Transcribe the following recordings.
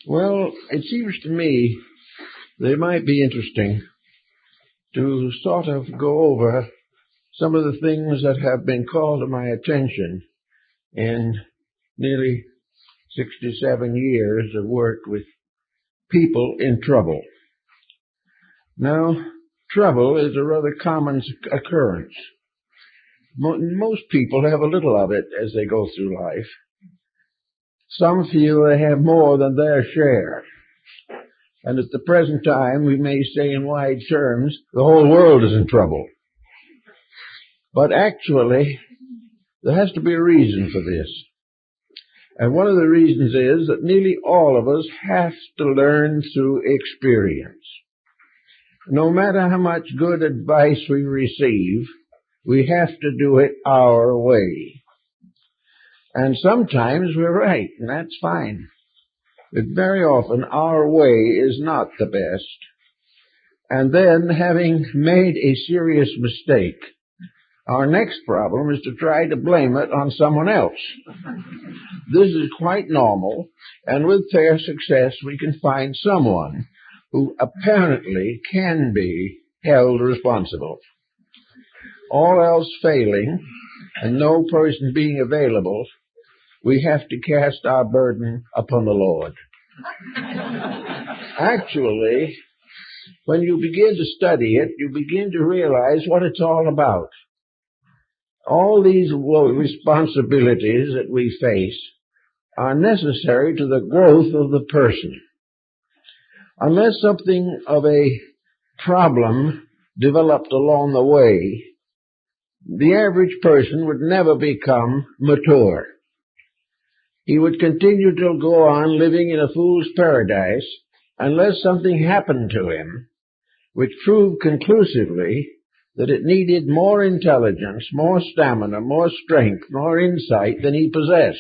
Well, it seems to me that it might be interesting to sort of go over some of the things that have been called to my attention in nearly 67 years of work with people in trouble. Now, trouble is a rather common occurrence. Most people have a little of it as they go through life. Some feel they have more than their share. And at the present time, we may say in wide terms, the whole world is in trouble. But actually, there has to be a reason for this. And one of the reasons is that nearly all of us have to learn through experience. No matter how much good advice we receive, we have to do it our way. And sometimes we're right, and that's fine. But very often our way is not the best. And then, having made a serious mistake, our next problem is to try to blame it on someone else. This is quite normal, and with fair success we can find someone who apparently can be held responsible. All else failing, and no person being available, we have to cast our burden upon the Lord. Actually, when you begin to study it, you begin to realize what it's all about. All these responsibilities that we face are necessary to the growth of the person. Unless something of a problem developed along the way, the average person would never become mature. He would continue to go on living in a fool's paradise unless something happened to him which proved conclusively that it needed more intelligence, more stamina, more strength, more insight than he possessed.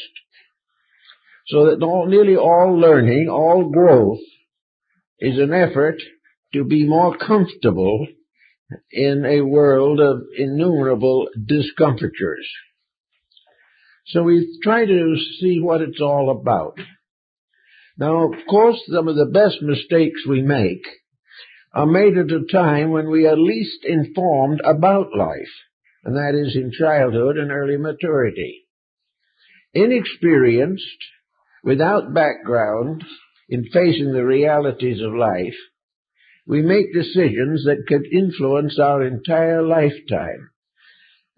So that nearly all learning, all growth, is an effort to be more comfortable in a world of innumerable discomfortures. So we try to see what it's all about. Now, of course, some of the best mistakes we make are made at a time when we are least informed about life, and that is in childhood and early maturity. Inexperienced, without background in facing the realities of life, we make decisions that could influence our entire lifetime,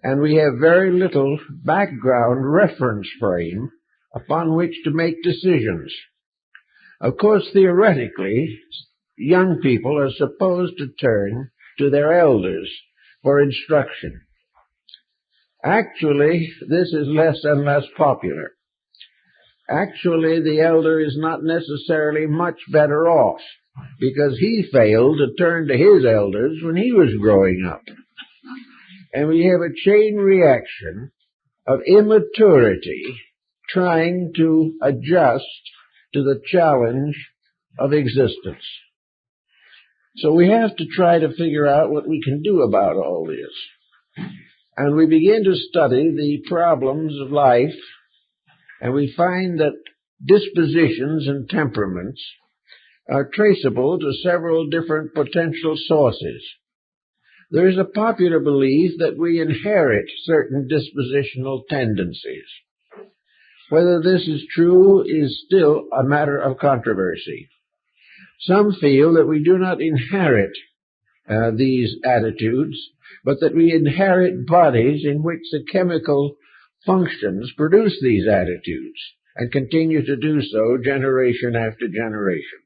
and we have very little background reference frame upon which to make decisions. Of course, theoretically, young people are supposed to turn to their elders for instruction. Actually, this is less and less popular. Actually, the elder is not necessarily much better off because he failed to turn to his elders when he was growing up. And we have a chain reaction of immaturity trying to adjust to the challenge of existence. So we have to try to figure out what we can do about all this. And we begin to study the problems of life, and we find that dispositions and temperaments are traceable to several different potential sources. There is a popular belief that we inherit certain dispositional tendencies. Whether this is true is still a matter of controversy. Some feel that we do not inherit these attitudes, but that we inherit bodies in which the chemical functions produce these attitudes and continue to do so generation after generation.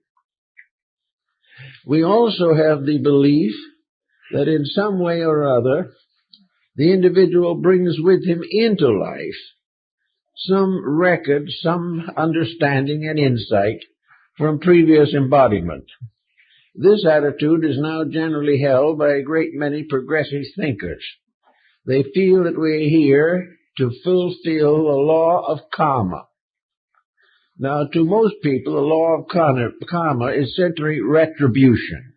We also have the belief that in some way or other, the individual brings with him into life some record, some understanding and insight from previous embodiment. This attitude is now generally held by a great many progressive thinkers. They feel that we're here to fulfill the law of karma. Now, to most people, the law of karma is simply retribution.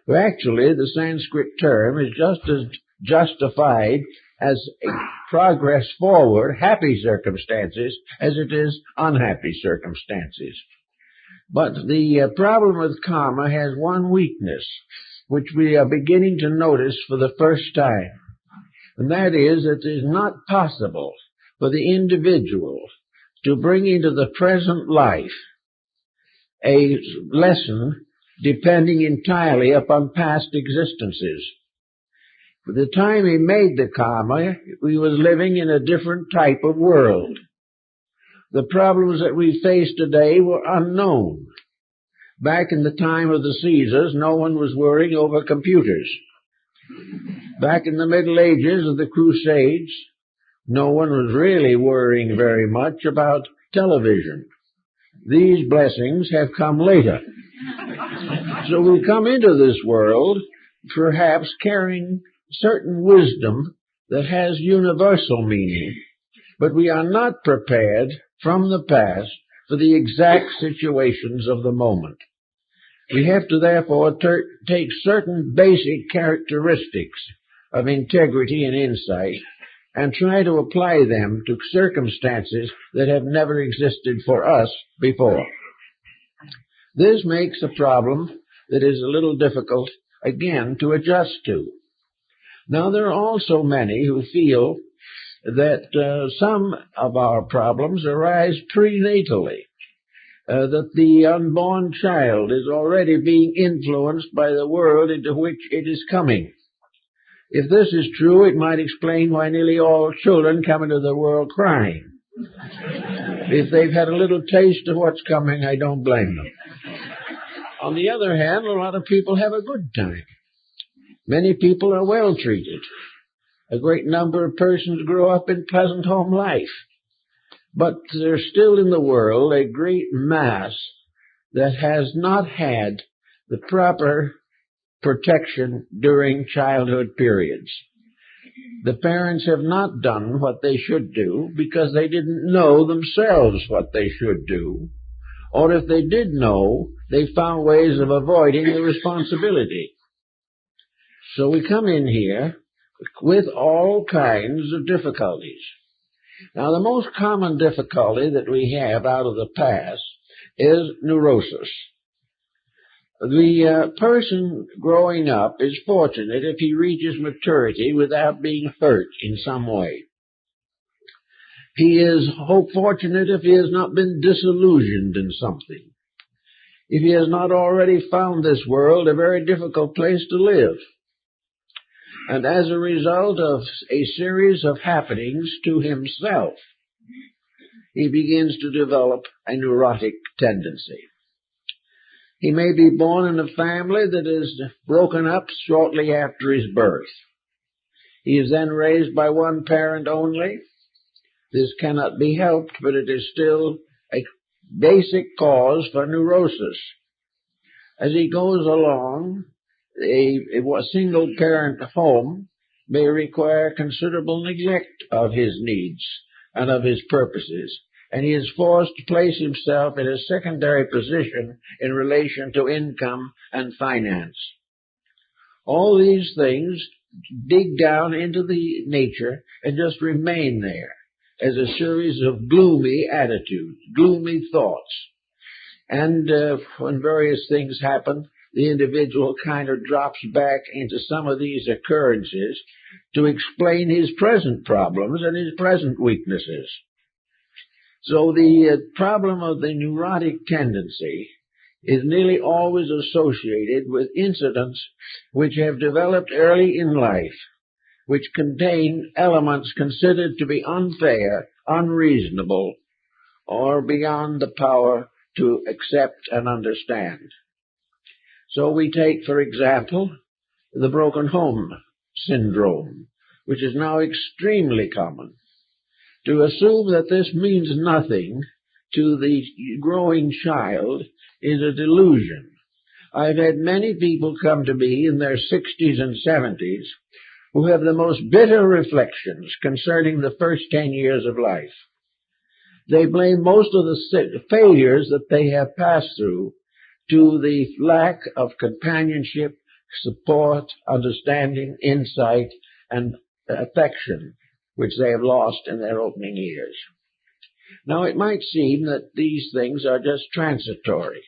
But actually, the Sanskrit term is just as justified as a progress forward, happy circumstances, as it is unhappy circumstances. But the problem with karma has one weakness, which we are beginning to notice for the first time. And that is, it is not possible for the individual to bring into the present life a lesson depending entirely upon past existences. By the time he made the karma, he was living in a different type of world. The problems that we face today were unknown. Back in the time of the Caesars, no one was worrying over computers. Back in the Middle Ages of the Crusades, no one was really worrying very much about television. These blessings have come later. So we come into this world perhaps carrying certain wisdom that has universal meaning, but we are not prepared from the past for the exact situations of the moment. We have to therefore take certain basic characteristics of integrity and insight and try to apply them to circumstances that have never existed for us before. This makes a problem that is a little difficult, again, to adjust to. Now, there are also many who feel that some of our problems arise prenatally, that the unborn child is already being influenced by the world into which it is coming. If this is true, it might explain why nearly all children come into the world crying. If they've had a little taste of what's coming, I don't blame them. On the other hand, a lot of people have a good time. Many people are well treated. A great number of persons grow up in pleasant home life. But there's still in the world a great mass that has not had the proper protection during childhood periods. The parents have not done what they should do because they didn't know themselves what they should do. Or if they did know, they found ways of avoiding the responsibility. So we come in here with all kinds of difficulties. Now, the most common difficulty that we have out of the past is neurosis. The person growing up is fortunate if he reaches maturity without being hurt in some way. He is fortunate if he has not been disillusioned in something. If he has not already found this world a very difficult place to live. And as a result of a series of happenings to himself, he begins to develop a neurotic tendency. He may be born in a family that is broken up shortly after his birth. He is then raised by one parent only. This cannot be helped, but it is still a basic cause for neurosis. As he goes along, a single-parent home may require considerable neglect of his needs and of his purposes, and he is forced to place himself in a secondary position in relation to income and finance. All these things dig down into the nature and just remain there as a series of gloomy attitudes, gloomy thoughts. And when various things happen, the individual kind of drops back into some of these occurrences to explain his present problems and his present weaknesses. So the problem of the neurotic tendency is nearly always associated with incidents which have developed early in life, which contain elements considered to be unfair, unreasonable, or beyond the power to accept and understand. So we take, for example, the broken home syndrome, which is now extremely common. To assume that this means nothing to the growing child is a delusion. I've had many people come to me in their 60s and 70s who have the most bitter reflections concerning the first 10 years of life. They blame most of the failures that they have passed through to the lack of companionship, support, understanding, insight, and affection, which they have lost in their opening years. Now, it might seem that these things are just transitory,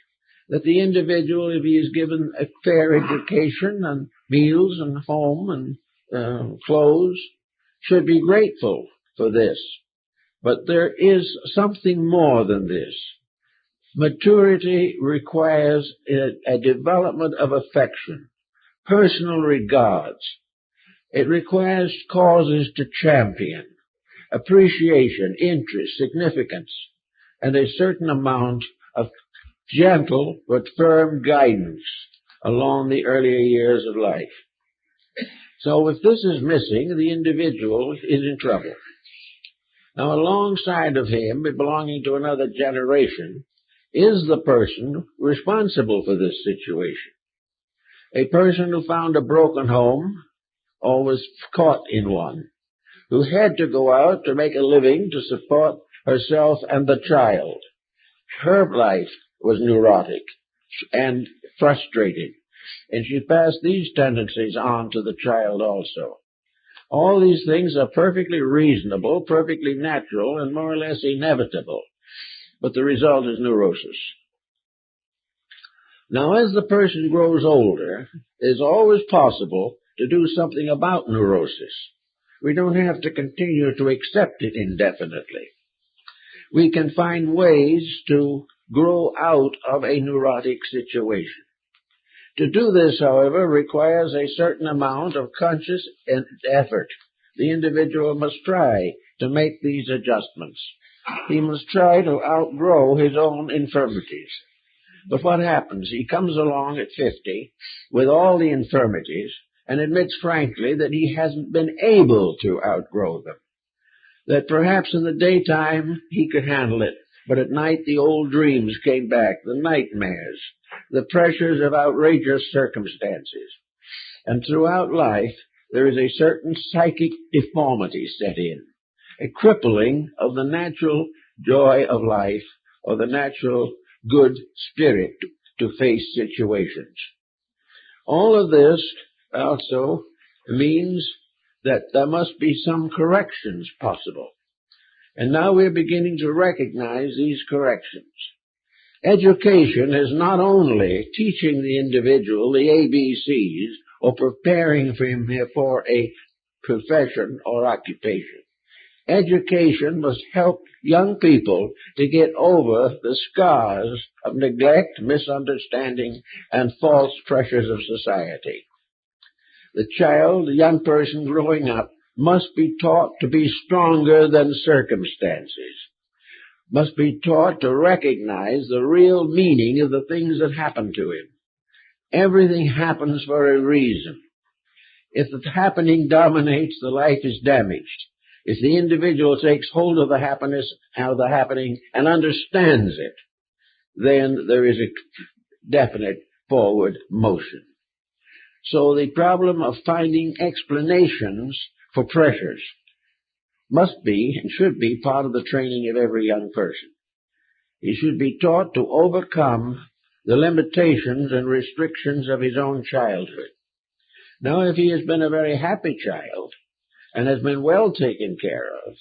that the individual, if he is given a fair education and meals and home and clothes, should be grateful for this. But there is something more than this. Maturity requires a development of affection, personal regards. It requires causes to champion, appreciation, interest, significance, and a certain amount of gentle but firm guidance along the earlier years of life. So if this is missing, the individual is in trouble. Now, alongside of him, belonging to another generation, is the person responsible for this situation. A person who found a broken home or was caught in one, who had to go out to make a living to support herself and the child. Her life was neurotic and frustrated, and she passed these tendencies on to the child also. All these things are perfectly reasonable, perfectly natural, and more or less inevitable, but the result is neurosis. Now, as the person grows older, it's always possible to do something about neurosis. We don't have to continue to accept it indefinitely. We can find ways to grow out of a neurotic situation. To do this, however, requires a certain amount of conscious effort. The individual must try to make these adjustments. He must try to outgrow his own infirmities. But what happens? He comes along at 50 with all the infirmities and admits frankly that he hasn't been able to outgrow them. That perhaps in the daytime he could handle it, but at night the old dreams came back, the nightmares, the pressures of outrageous circumstances. And throughout life, there is a certain psychic deformity set in, a crippling of the natural joy of life or the natural good spirit to face situations. All of this also means that there must be some corrections possible. And now we're beginning to recognize these corrections. Education is not only teaching the individual the ABCs or preparing him for a profession or occupation. Education must help young people to get over the scars of neglect, misunderstanding, and false pressures of society. The child, the young person growing up, must be taught to be stronger than circumstances, must be taught to recognize the real meaning of the things that happen to him. Everything happens for a reason. If the happening dominates, the life is damaged. If the individual takes hold of the happiness out of the happening and understands it, then there is a definite forward motion. So the problem of finding explanations for pressures must be and should be part of the training of every young person. He should be taught to overcome the limitations and restrictions of his own childhood. Now, if he has been a very happy child and has been well taken care of,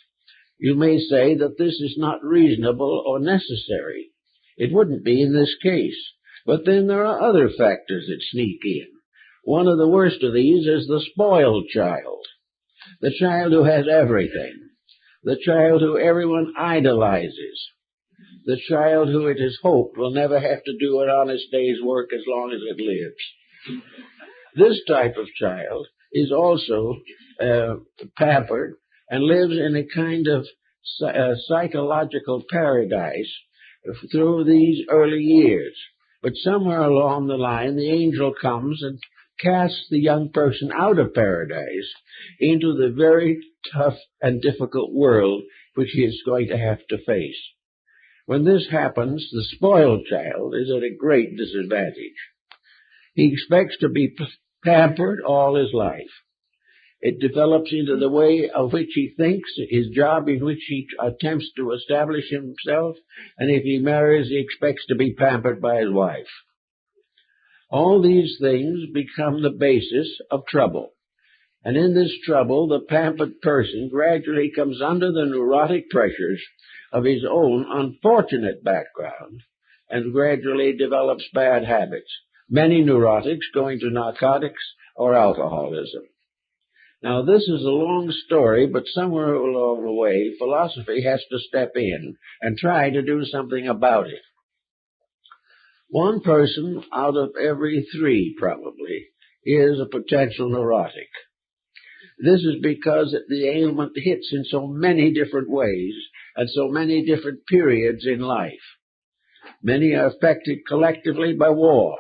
you may say that this is not reasonable or necessary. It wouldn't be in this case. But then there are other factors that sneak in. One of the worst of these is the spoiled child, the child who has everything, the child who everyone idolizes, the child who it is hoped will never have to do an honest day's work as long as it lives. This type of child is also pampered and lives in a kind of psychological paradise through these early years. But somewhere along the line, the angel comes and casts the young person out of paradise into the very tough and difficult world which he is going to have to face. When this happens, the spoiled child is at a great disadvantage. He expects to be pampered all his life. It develops into the way of which he thinks, his job in which he attempts to establish himself, and if he marries, he expects to be pampered by his wife. All these things become the basis of trouble. And in this trouble, the pampered person gradually comes under the neurotic pressures of his own unfortunate background and gradually develops bad habits. Many neurotics going to narcotics or alcoholism. Now, this is a long story, but somewhere along the way, philosophy has to step in and try to do something about it. One person out of every three, probably, is a potential neurotic. This is because the ailment hits in so many different ways and so many different periods in life. Many are affected collectively by war,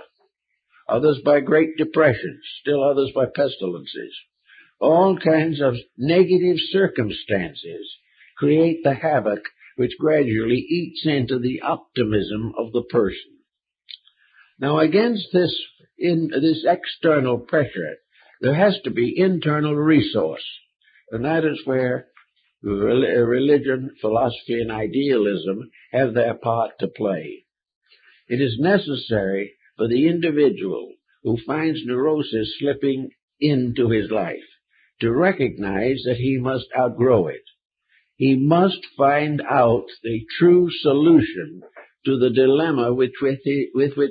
others by Great Depressions, still others by pestilences. All kinds of negative circumstances create the havoc which gradually eats into the optimism of the person. Now, against this external pressure, there has to be internal resource, and that is where religion, philosophy, and idealism have their part to play. It is necessary for the individual who finds neurosis slipping into his life to recognize that he must outgrow it. He must find out the true solution to the dilemma with which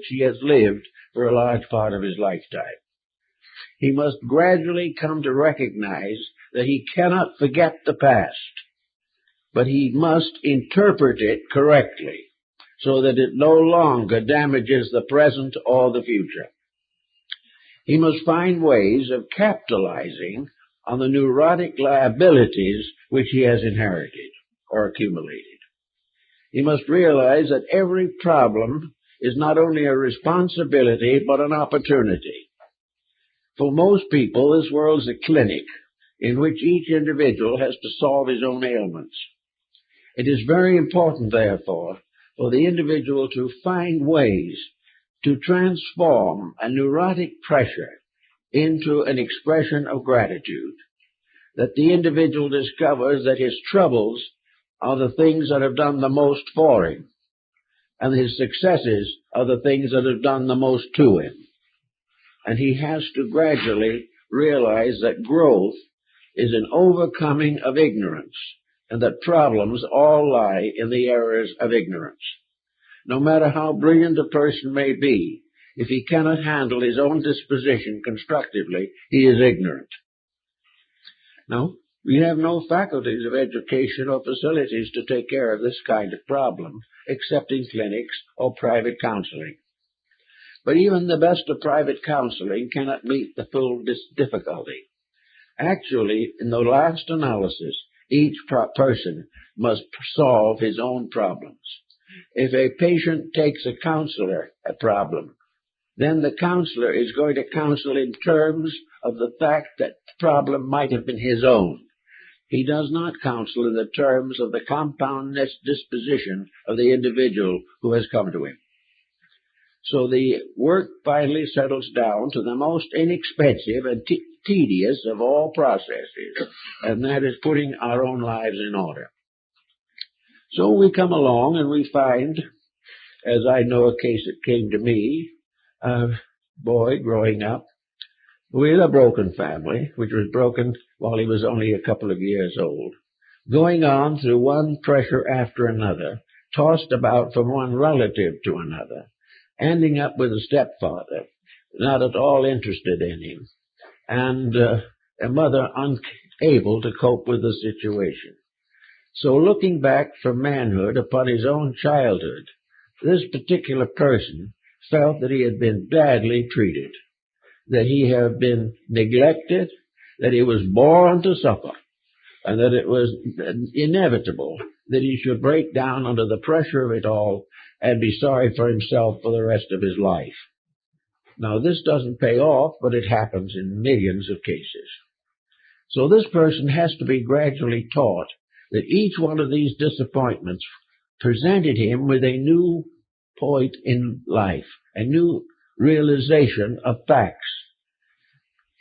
he has lived for a large part of his lifetime. He must gradually come to recognize that he cannot forget the past, but he must interpret it correctly so that it no longer damages the present or the future. He must find ways of capitalizing on the neurotic liabilities which he has inherited or accumulated. He must realize that every problem is not only a responsibility but an opportunity. For most people, this world is a clinic in which each individual has to solve his own ailments. It is very important, therefore, for the individual to find ways to transform a neurotic pressure into an expression of gratitude, that the individual discovers that his troubles are the things that have done the most for him, and his successes are the things that have done the most to him. And he has to gradually realize that growth is an overcoming of ignorance, and that problems all lie in the areas of ignorance. No matter how brilliant a person may be, if he cannot handle his own disposition constructively, he is ignorant. Now, we have no faculties of education or facilities to take care of this kind of problem, except in clinics or private counseling. But even the best of private counseling cannot meet the full difficulty. Actually, in the last analysis, each person must solve his own problems. If a patient takes a counselor a problem, then the counselor is going to counsel in terms of the fact that the problem might have been his own. He does not counsel in the terms of the compound disposition of the individual who has come to him. So the work finally settles down to the most inexpensive and tedious of all processes, and that is putting our own lives in order. So we come along and we find, as I know a case that came to me, a boy growing up with a broken family, which was broken while he was only a couple of years old, going on through one pressure after another, tossed about from one relative to another, ending up with a stepfather, not at all interested in him, and a mother unable to cope with the situation. So looking back from manhood upon his own childhood, this particular person felt that he had been badly treated, that he had been neglected, that he was born to suffer, and that it was inevitable that he should break down under the pressure of it all and be sorry for himself for the rest of his life. Now, this doesn't pay off, but it happens in millions of cases. So this person has to be gradually taught that each one of these disappointments presented him with a new point in life, a new realization of facts.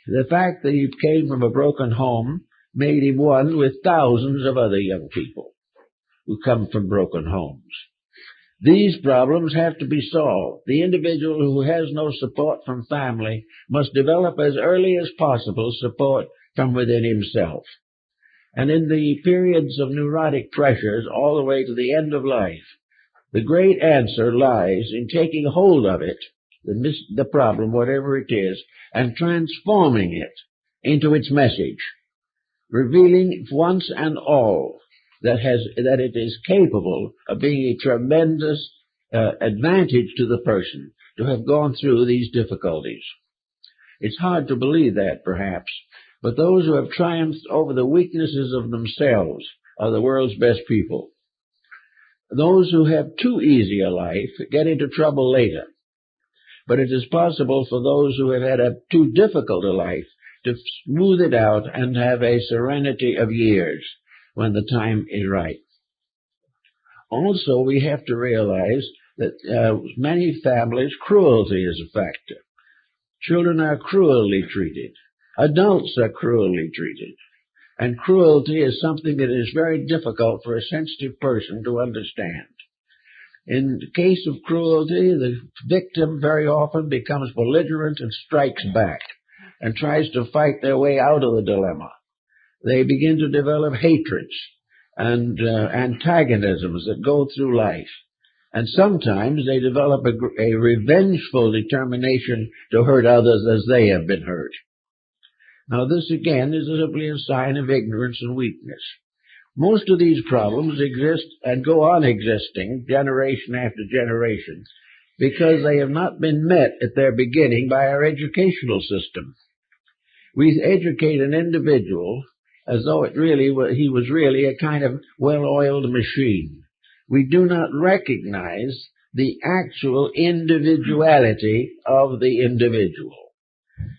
The fact that he came from a broken home made him one with thousands of other young people who come from broken homes. These problems have to be solved. The individual who has no support from family must develop as early as possible support from within himself. And in the periods of neurotic pressures all the way to the end of life, The great answer lies in taking hold of it, the problem, whatever it is, and transforming it into its message, revealing once and all that it is capable of being a tremendous advantage to the person to have gone through these difficulties. It's hard to believe that, perhaps, but those who have triumphed over the weaknesses of themselves are the world's best people. Those who have too easy a life get into trouble later, but it is possible for those who have had a too difficult a life to smooth it out and have a serenity of years when the time is right. Also, we have to realize that many families, cruelty is a factor. Children are cruelly treated. Adults are cruelly treated. And cruelty is something that is very difficult for a sensitive person to understand. In the case of cruelty, the victim very often becomes belligerent and strikes back and tries to fight their way out of the dilemma. They begin to develop hatreds and antagonisms that go through life. And sometimes they develop a revengeful determination to hurt others as they have been hurt. Now, this again is simply a sign of ignorance and weakness. Most of these problems exist and go on existing generation after generation because they have not been met at their beginning by our educational system. We educate an individual as though he was really a kind of well-oiled machine. We do not recognize the actual individuality of the individual.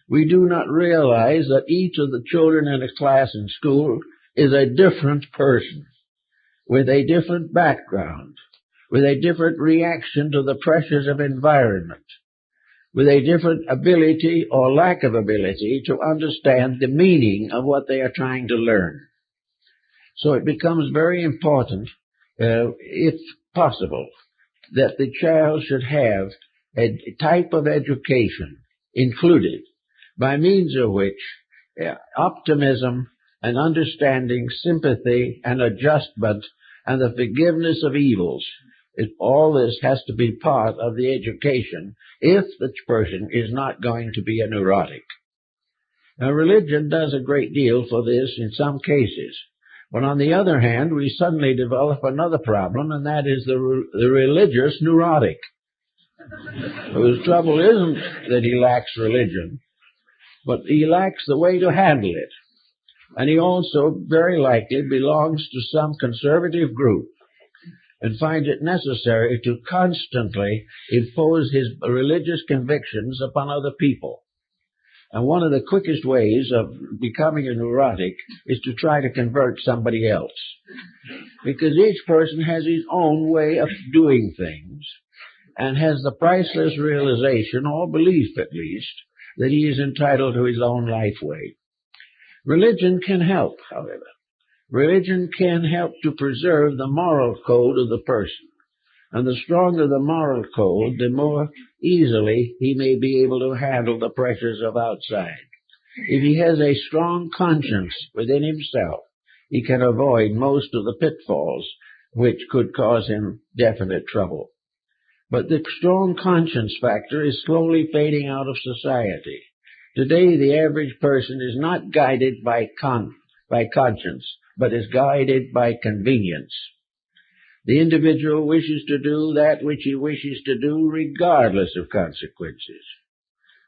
We do not realize that each of the children in a class in school is a different person, with a different background, with a different reaction to the pressures of environment, with a different ability or lack of ability to understand the meaning of what they are trying to learn. So it becomes very important, if possible, that the child should have a type of education included by means of which optimism and understanding, sympathy and adjustment and the forgiveness of evils, all this has to be part of the education if the person is not going to be a neurotic. Now, religion does a great deal for this in some cases. But on the other hand, we suddenly develop another problem, and that is the religious neurotic, whose trouble isn't that he lacks religion, but he lacks the way to handle it. And he also very likely belongs to some conservative group and finds it necessary to constantly impose his religious convictions upon other people. And one of the quickest ways of becoming a neurotic is to try to convert somebody else. Because each person has his own way of doing things and has the priceless realization, or belief at least, that he is entitled to his own life way. Religion can help, however. Religion can help to preserve the moral code of the person. And the stronger the moral code, the more easily he may be able to handle the pressures of outside. If he has a strong conscience within himself, he can avoid most of the pitfalls which could cause him definite trouble. But the strong conscience factor is slowly fading out of society. Today, the average person is not guided by conscience, but is guided by convenience. The individual wishes to do that which he wishes to do regardless of consequences.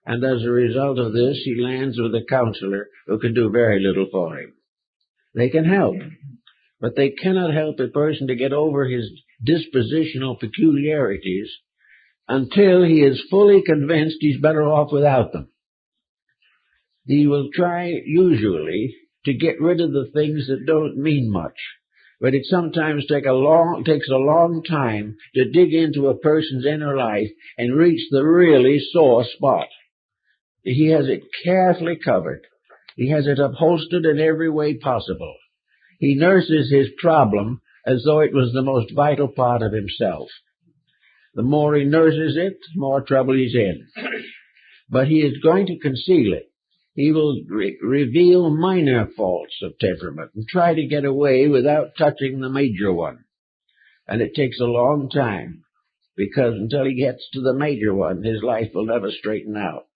And as a result of this, he lands with a counselor who can do very little for him. They can help, but they cannot help a person to get over his dispositional peculiarities until he is fully convinced he's better off without them. He will try, usually, to get rid of the things that don't mean much. But it sometimes takes a long time to dig into a person's inner life and reach the really sore spot. He has it carefully covered. He has it upholstered in every way possible. He nurses his problem as though it was the most vital part of himself. The more he nurses it, the more trouble he's in. But he is going to conceal it. He will reveal minor faults of temperament and try to get away without touching the major one. And it takes a long time, because until he gets to the major one, his life will never straighten out.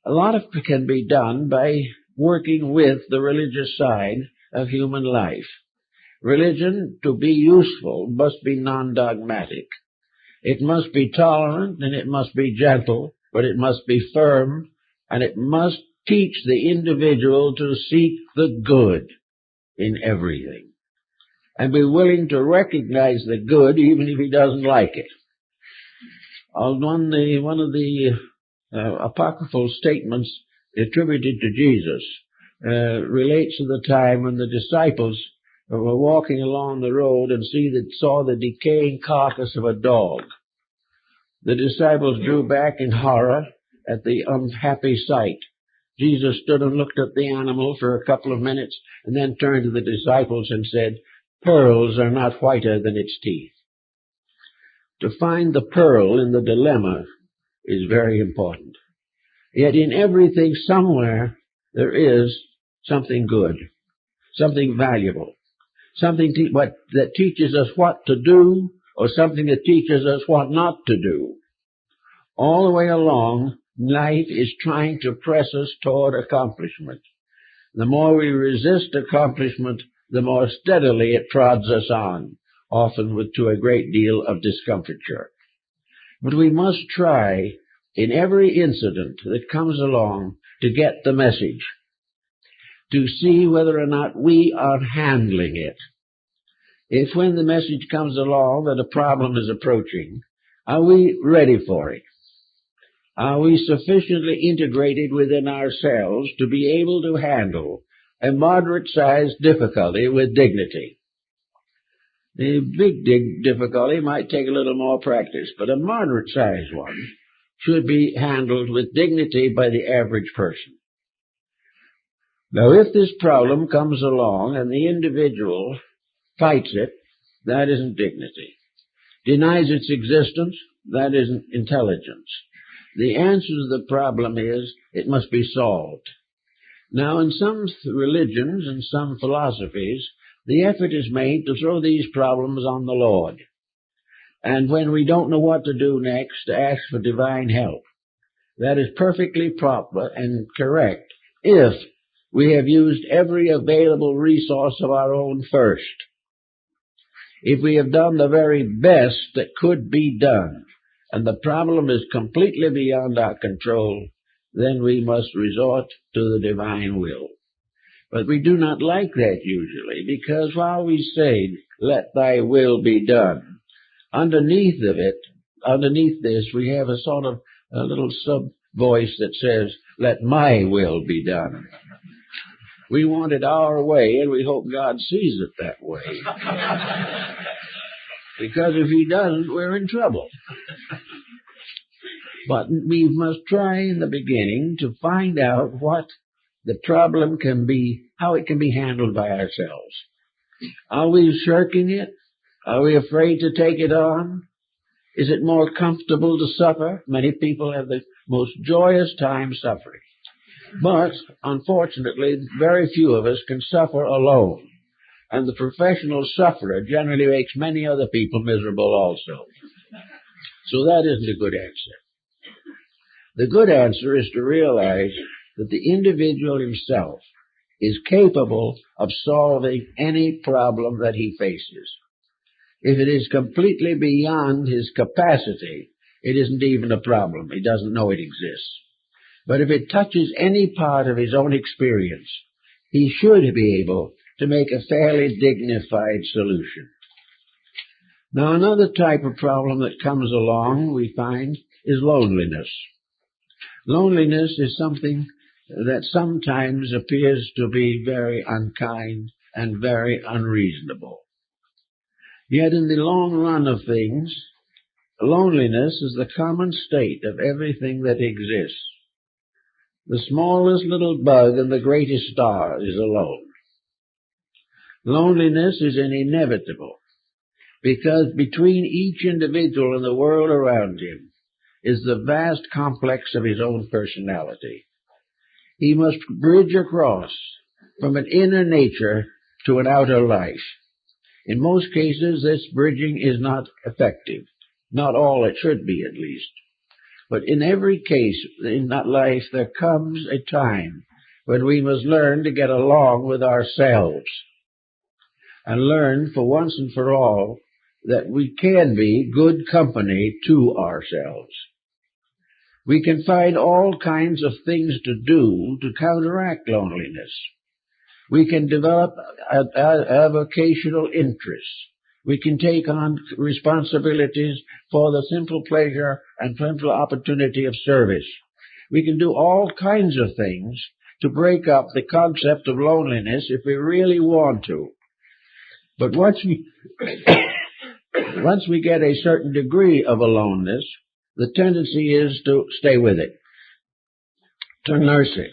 A lot of it can be done by working with the religious side of human life. Religion, to be useful, must be non-dogmatic. It must be tolerant and it must be gentle, but it must be firm, and it must teach the individual to seek the good in everything and be willing to recognize the good even if he doesn't like it. One of the apocryphal statements attributed to Jesus relates to the time when the disciples were walking along the road and saw the decaying carcass of a dog. The disciples drew back in horror at the unhappy sight. Jesus stood and looked at the animal for a couple of minutes and then turned to the disciples and said, "Pearls are not whiter than its teeth." To find the pearl in the dilemma is very important. Yet in everything somewhere there is something good, something valuable, something that teaches us what to do, or something that teaches us what not to do. All the way along, life is trying to press us toward accomplishment. The more we resist accomplishment, the more steadily it prods us on, often to a great deal of discomfiture. But we must try in every incident that comes along to get the message, to see whether or not we are handling it. If when the message comes along that a problem is approaching, are we ready for it? Are we sufficiently integrated within ourselves to be able to handle a moderate-sized difficulty with dignity? The big difficulty might take a little more practice, but a moderate-sized one should be handled with dignity by the average person. Now, if this problem comes along and the individual fights it, that isn't dignity. Denies its existence, that isn't intelligence. The answer to the problem is it must be solved. Now, in some religions and some philosophies, the effort is made to throw these problems on the Lord. And when we don't know what to do next, to ask for divine help. That is perfectly proper and correct if we have used every available resource of our own first. If we have done the very best that could be done, and the problem is completely beyond our control, then we must resort to the divine will. But we do not like that usually, because while we say, "Let thy will be done," underneath this, we have a sort of a little sub-voice that says, "Let my will be done." We want it our way, and we hope God sees it that way. Because if he doesn't, we're in trouble. But we must try in the beginning to find out what the problem can be, how it can be handled by ourselves. Are we shirking it? Are we afraid to take it on? Is it more comfortable to suffer? Many people have the most joyous time suffering. But, unfortunately, very few of us can suffer alone. And the professional sufferer generally makes many other people miserable also. So that isn't a good answer. The good answer is to realize that the individual himself is capable of solving any problem that he faces. If it is completely beyond his capacity, it isn't even a problem. He doesn't know it exists. But if it touches any part of his own experience, he should be able to make a fairly dignified solution. Now, another type of problem that comes along, we find, is loneliness. Loneliness is something that sometimes appears to be very unkind and very unreasonable. Yet in the long run of things, loneliness is the common state of everything that exists. The smallest little bug and the greatest star is alone. Loneliness is inevitable because between each individual and the world around him is the vast complex of his own personality. He must bridge across from an inner nature to an outer life. In most cases, this bridging is not effective. Not all it should be, at least. But in every case in that life, there comes a time when we must learn to get along with ourselves and learn for once and for all that we can be good company to ourselves. We can find all kinds of things to do to counteract loneliness. We can develop avocational interests. We can take on responsibilities for the simple pleasure and simple opportunity of service. We can do all kinds of things to break up the concept of loneliness if we really want to. But once we get a certain degree of aloneness, the tendency is to stay with it, to nurse it,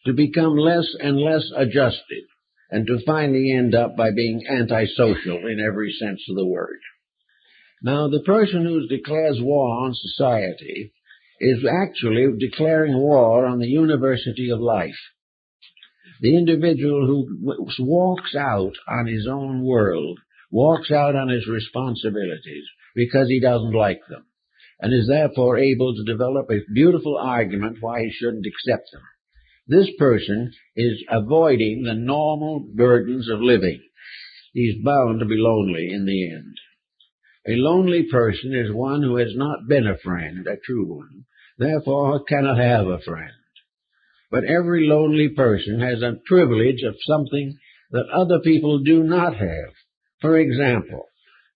to become less and less adjusted, and to finally end up by being antisocial in every sense of the word. Now, the person who declares war on society is actually declaring war on the university of life. The individual who walks out on his own world, walks out on his responsibilities because he doesn't like them, and is therefore able to develop a beautiful argument why he shouldn't accept them. This person is avoiding the normal burdens of living. He's bound to be lonely in the end. A lonely person is one who has not been a friend, a true one, therefore cannot have a friend. But every lonely person has a privilege of something that other people do not have. For example,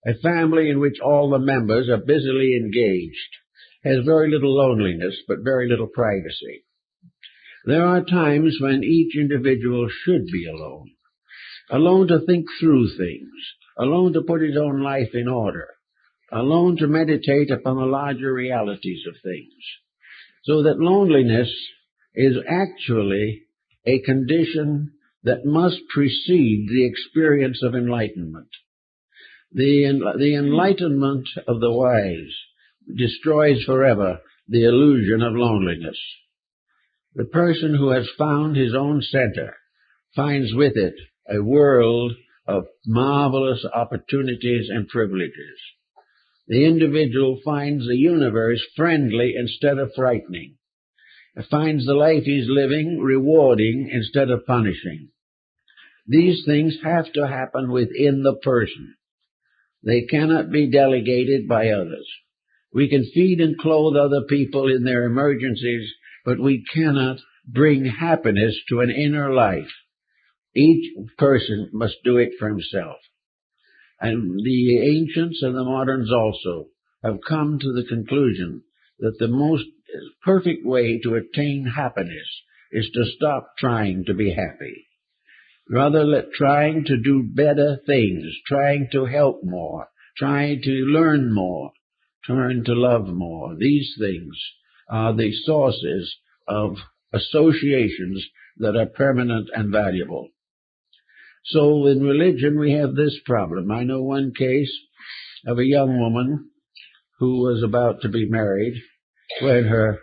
a family in which all the members are busily engaged has very little loneliness, but very little privacy. There are times when each individual should be alone, alone to think through things, alone to put his own life in order, alone to meditate upon the larger realities of things, so that loneliness is actually a condition that must precede the experience of enlightenment. The enlightenment of the wise destroys forever the illusion of loneliness. The person who has found his own center finds with it a world of marvelous opportunities and privileges. The individual finds the universe friendly instead of frightening. He finds the life he's living rewarding instead of punishing. These things have to happen within the person. They cannot be delegated by others. We can feed and clothe other people in their emergencies, but we cannot bring happiness to an inner life. Each person must do it for himself. And the ancients and the moderns also have come to the conclusion that the most perfect way to attain happiness is to stop trying to be happy. Rather, trying to do better things, trying to help more, trying to learn more, trying to love more. These things are the sources of associations that are permanent and valuable. So in religion we have this problem. I know one case of a young woman who was about to be married when her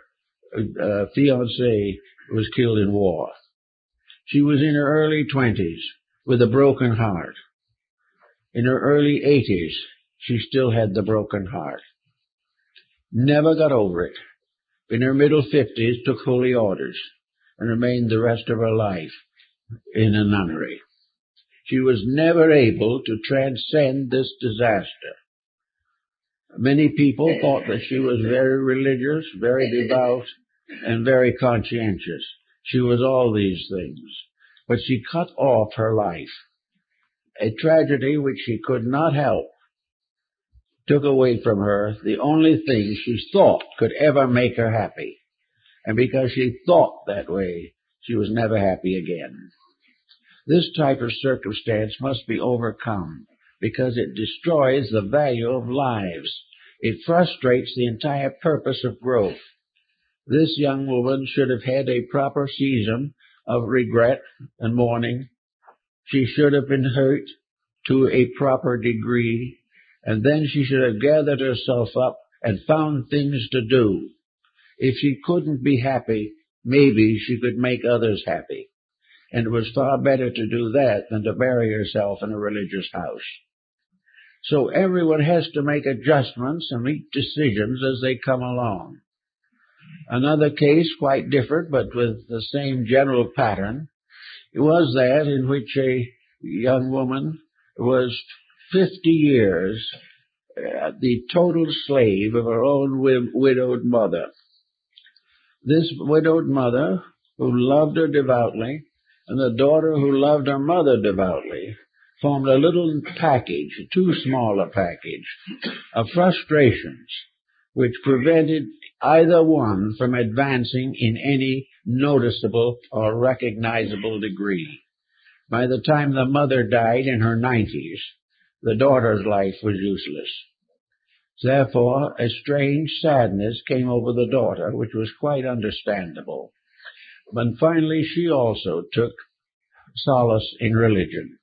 fiancé was killed in war. She was in her early 20s with a broken heart. In her early 80s, she still had the broken heart. Never got over it. In her middle 50s, took holy orders and remained the rest of her life in a nunnery. She was never able to transcend this disaster. Many people thought that she was very religious, very devout, and very conscientious. She was all these things. But she cut off her life. A tragedy which she could not help took away from her the only thing she thought could ever make her happy. And because she thought that way, she was never happy again. This type of circumstance must be overcome because it destroys the value of lives. It frustrates the entire purpose of growth. This young woman should have had a proper season of regret and mourning. She should have been hurt to a proper degree, and then she should have gathered herself up and found things to do. If she couldn't be happy, maybe she could make others happy. And it was far better to do that than to bury herself in a religious house. So everyone has to make adjustments and make decisions as they come along. Another case, quite different, but with the same general pattern, it was that in which a young woman was 50 years the total slave of her own widowed mother. This widowed mother, who loved her devoutly, and the daughter who loved her mother devoutly, formed a little package, too small a package, of frustrations which prevented either one from advancing in any noticeable or recognizable degree. By the time the mother died in her 90s, the daughter's life was useless. Therefore, a strange sadness came over the daughter, which was quite understandable. But finally, she also took solace in religion.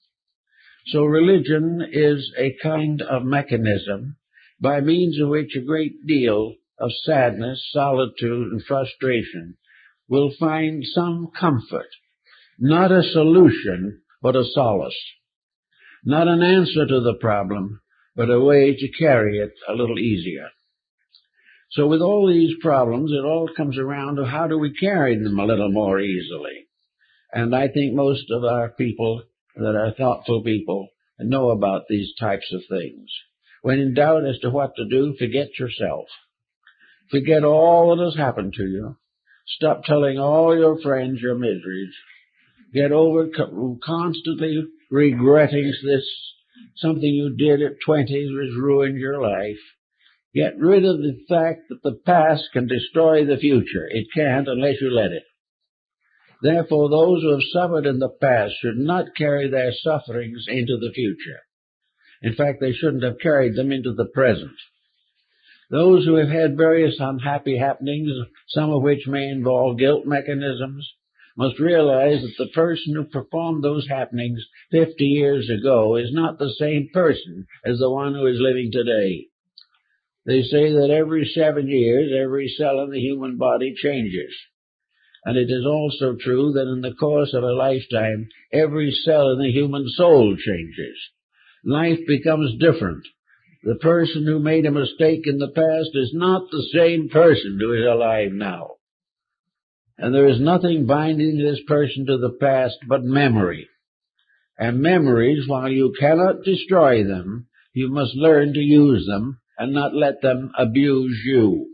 So religion is a kind of mechanism by means of which a great deal of sadness, solitude, and frustration will find some comfort, not a solution, but a solace, not an answer to the problem, but a way to carry it a little easier. So with all these problems, it all comes around to how do we carry them a little more easily. And I think most of our people that are thoughtful people know about these types of things. When in doubt as to what to do, forget yourself. Forget all that has happened to you. Stop telling all your friends your miseries. Get over constantly regretting this. Something you did at 20 has ruined your life. Get rid of the fact that the past can destroy the future. It can't unless you let it. Therefore, those who have suffered in the past should not carry their sufferings into the future. In fact, they shouldn't have carried them into the present. Those who have had various unhappy happenings, some of which may involve guilt mechanisms, must realize that the person who performed those happenings 50 years ago is not the same person as the one who is living today. They say that every 7 years, every cell in the human body changes. And it is also true that in the course of a lifetime, every cell in the human soul changes. Life becomes different. The person who made a mistake in the past is not the same person who is alive now. And there is nothing binding this person to the past but memory. And memories, while you cannot destroy them, you must learn to use them and not let them abuse you.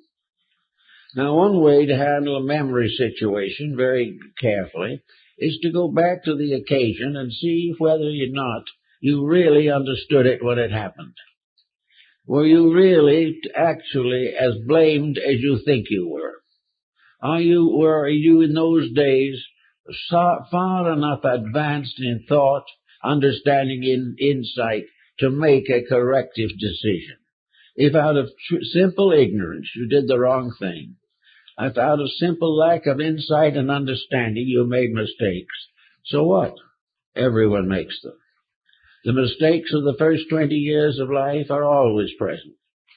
Now, one way to handle a memory situation very carefully is to go back to the occasion and see whether or not you really understood it when it happened. Were you really actually as blamed as you think you were? Were you in those days far enough advanced in thought, understanding, in insight to make a corrective decision? If out of simple ignorance you did the wrong thing, if out of simple lack of insight and understanding you made mistakes, so what? Everyone makes them. The mistakes of the first 20 years of life are always present,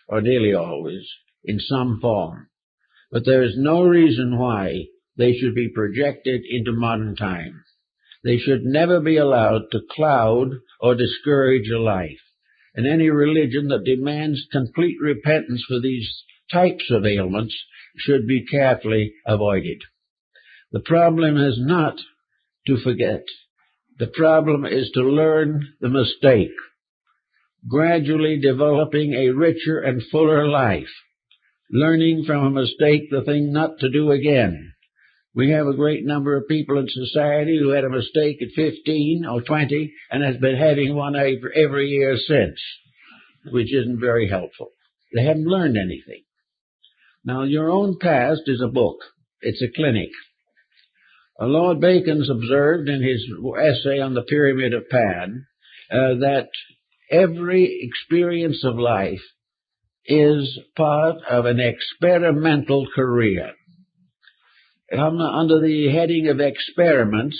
or nearly always, in some form. But there is no reason why they should be projected into modern time. They should never be allowed to cloud or discourage a life. And any religion that demands complete repentance for these types of ailments should be carefully avoided. The problem is not to forget. The problem is to learn the mistake, gradually developing a richer and fuller life, learning from a mistake the thing not to do again. We have a great number of people in society who had a mistake at 15 or 20 and has been having one every year since, which isn't very helpful. They haven't learned anything. Now, your own past is a book. It's a clinic. Lord Bacon's observed in his essay on the Pyramid of Pan that every experience of life is part of an experimental career. Under the heading of experiments,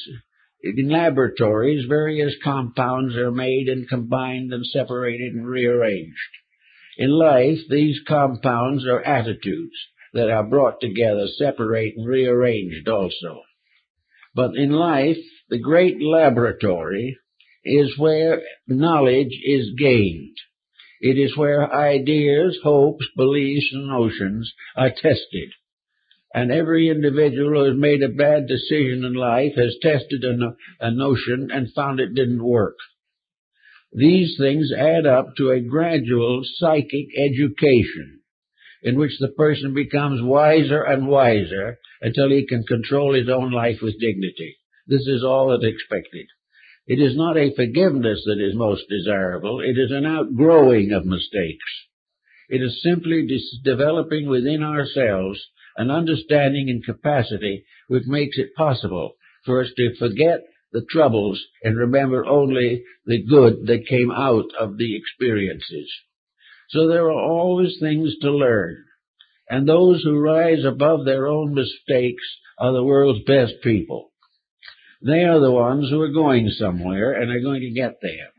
in laboratories, various compounds are made and combined and separated and rearranged. In life, these compounds are attitudes that are brought together, separate and rearranged also. But in life, the great laboratory is where knowledge is gained. It is where ideas, hopes, beliefs, and notions are tested. And every individual who has made a bad decision in life has tested a notion and found it didn't work. These things add up to a gradual psychic education in which the person becomes wiser and wiser until he can control his own life with dignity. This is all that's expected. It is not a forgiveness that is most desirable. It is an outgrowing of mistakes. It is simply developing within ourselves an understanding and capacity which makes it possible for us to forget the troubles and remember only the good that came out of the experiences. So there are always things to learn. And those who rise above their own mistakes are the world's best people. They are the ones who are going somewhere and are going to get there.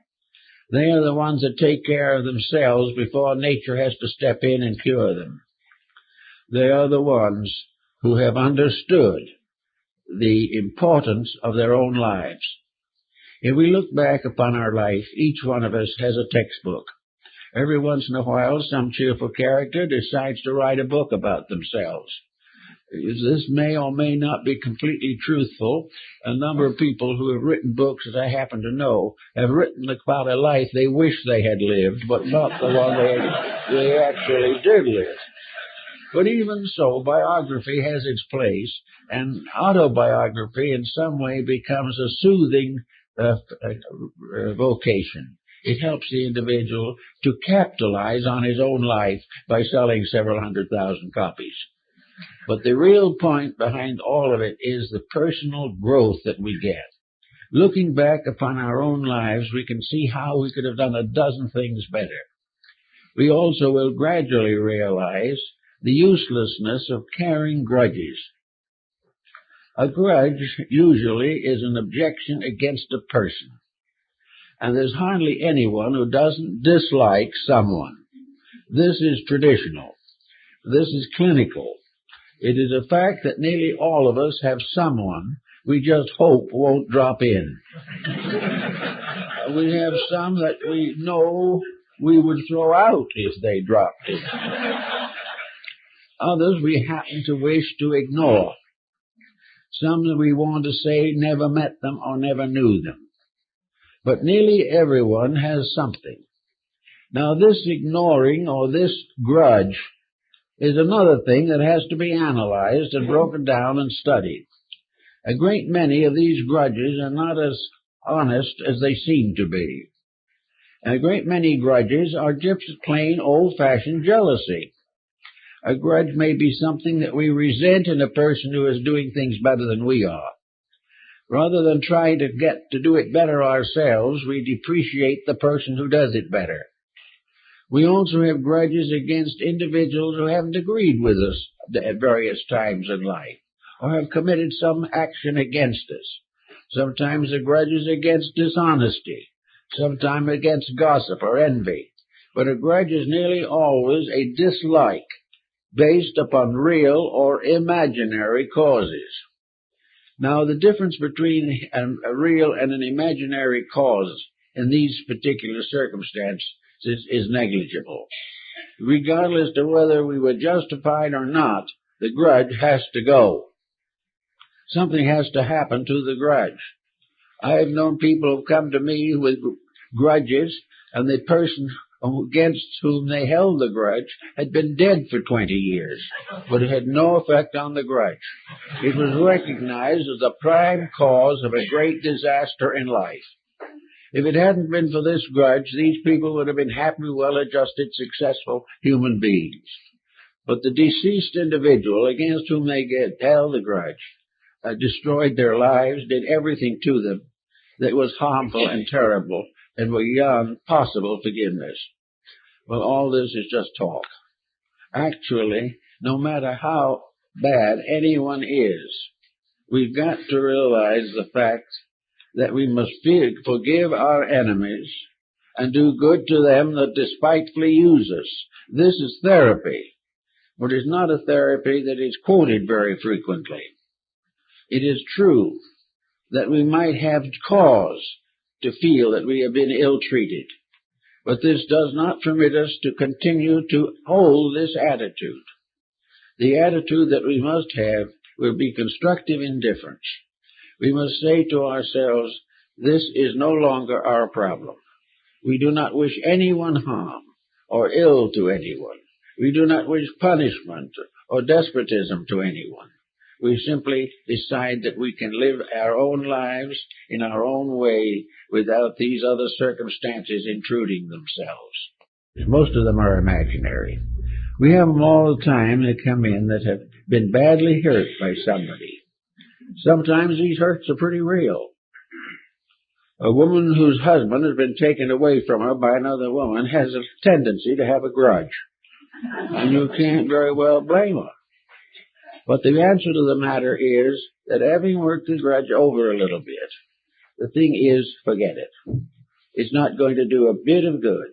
They are the ones that take care of themselves before nature has to step in and cure them. They are the ones who have understood the importance of their own lives. If we look back upon our life, each one of us has a textbook. Every once in a while, some cheerful character decides to write a book about themselves. This may or may not be completely truthful. A number of people who have written books, as I happen to know, have written about a life they wish they had lived, but not the one they actually did live. But even so, biography has its place, and autobiography in some way becomes a soothing vocation. It helps the individual to capitalize on his own life by selling several 100,000 copies. But the real point behind all of it is the personal growth that we get. Looking back upon our own lives, we can see how we could have done a dozen things better. We also will gradually realize the uselessness of carrying grudges. A grudge usually is an objection against a person. And there's hardly anyone who doesn't dislike someone. This is traditional. This is clinical. It is a fact that nearly all of us have someone we just hope won't drop in. We have some that we know we would throw out if they dropped in. Others we happen to wish to ignore. Some that we want to say never met them or never knew them. But nearly everyone has something. Now this ignoring or this grudge is another thing that has to be analyzed and broken down and studied. A great many of these grudges are not as honest as they seem to be. A great many grudges are just plain old-fashioned jealousy. A grudge may be something that we resent in a person who is doing things better than we are. Rather than trying to get to do it better ourselves, we depreciate the person who does it better. We also have grudges against individuals who haven't agreed with us at various times in life, or have committed some action against us. Sometimes the grudge is against dishonesty, sometimes against gossip or envy. But a grudge is nearly always a dislike based upon real or imaginary causes. Now, the difference between a real and an imaginary cause in these particular circumstances is negligible. Regardless of whether we were justified or not, the grudge has to go. Something has to happen to the grudge. I have known people who come to me with grudges, and the person against whom they held the grudge had been dead for 20 years, but it had no effect on the grudge. It was recognized as the prime cause of a great disaster in life. If it hadn't been for this grudge, these people would have been happy, well-adjusted, successful human beings. But the deceased individual against whom they held the grudge destroyed their lives, did everything to them that was harmful and terrible, and were beyond possible forgiveness. Well, all this is just talk. Actually, no matter how bad anyone is, we've got to realize the fact that we must forgive our enemies and do good to them that despitefully use us. This is therapy, but it's not a therapy that is quoted very frequently. It is true that we might have cause to feel that we have been ill-treated. But this does not permit us to continue to hold this attitude. The attitude that we must have will be constructive indifference. We must say to ourselves, this is no longer our problem. We do not wish anyone harm or ill to anyone. We do not wish punishment or despotism to anyone. We simply decide that we can live our own lives in our own way without these other circumstances intruding themselves. Most of them are imaginary. We have them all the time that come in that have been badly hurt by somebody. Sometimes these hurts are pretty real. A woman whose husband has been taken away from her by another woman has a tendency to have a grudge. And you can't very well blame her. But the answer to the matter is that having worked the grudge over a little bit, the thing is, forget it. It's not going to do a bit of good.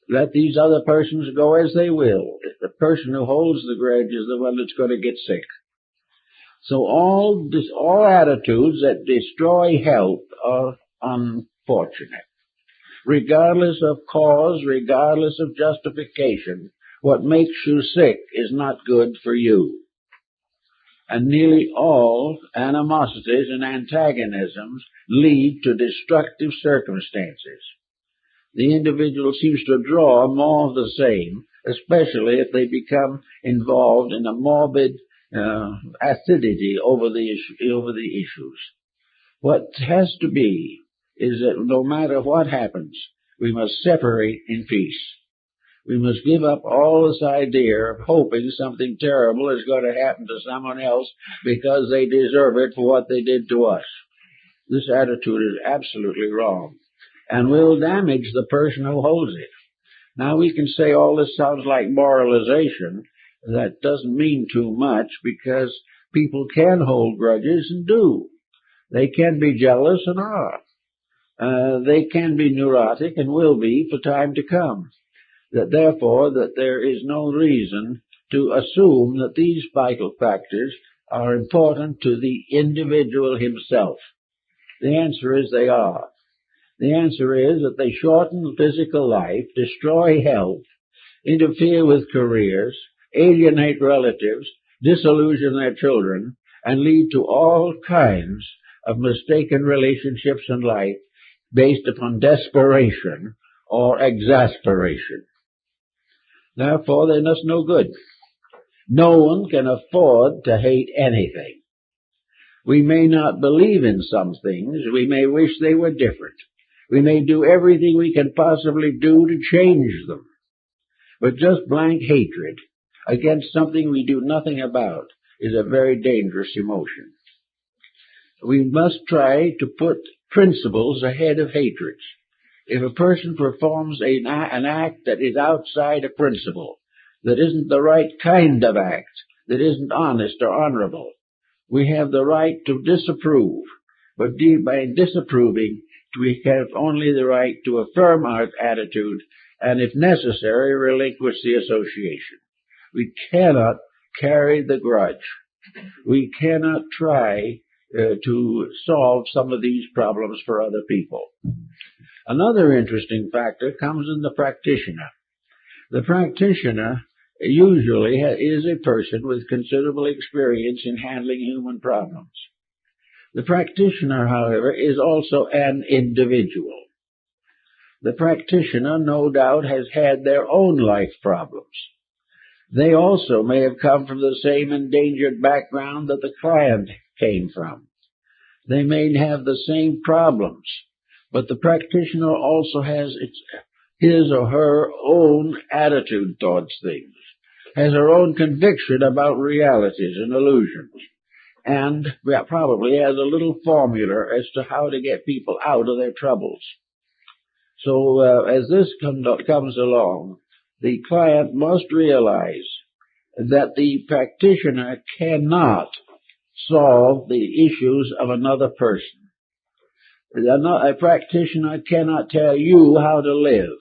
Let these other persons go as they will. The person who holds the grudge is the one that's going to get sick. So all attitudes that destroy health are unfortunate. Regardless of cause, regardless of justification, what makes you sick is not good for you. And nearly all animosities and antagonisms lead to destructive circumstances. The individual seems to draw more of the same, especially if they become involved in a morbid acidity over the issues. What has to be is that no matter what happens, we must separate in peace. We must give up all this idea of hoping something terrible is going to happen to someone else because they deserve it for what they did to us. This attitude is absolutely wrong and will damage the person who holds it. Now we can say all this sounds like moralization. That doesn't mean too much because people can hold grudges and do. They can be jealous and are. They can be neurotic and will be for time to come. Therefore, there is no reason to assume that these vital factors are important to the individual himself. The answer is they are. The answer is that they shorten physical life, destroy health, interfere with careers, alienate relatives, disillusion their children, and lead to all kinds of mistaken relationships in life based upon desperation or exasperation. Therefore, they're just no good. No one can afford to hate anything. We may not believe in some things. We may wish they were different. We may do everything we can possibly do to change them. But just blank hatred against something we do nothing about is a very dangerous emotion. We must try to put principles ahead of hatreds. If a person performs an act that is outside a principle, that isn't the right kind of act, that isn't honest or honorable, we have the right to disapprove. But by disapproving, we have only the right to affirm our attitude and, if necessary, relinquish the association. We cannot carry the grudge. We cannot try to solve some of these problems for other people. Another interesting factor comes in the practitioner. The practitioner usually is a person with considerable experience in handling human problems. The practitioner, however, is also an individual. The practitioner, no doubt, has had their own life problems. They also may have come from the same endangered background that the client came from. They may have the same problems, but the practitioner also has his or her own attitude towards things, has her own conviction about realities and illusions, and probably has a little formula as to how to get people out of their troubles. So as this comes along, the client must realize that the practitioner cannot solve the issues of another person. A practitioner cannot tell you how to live,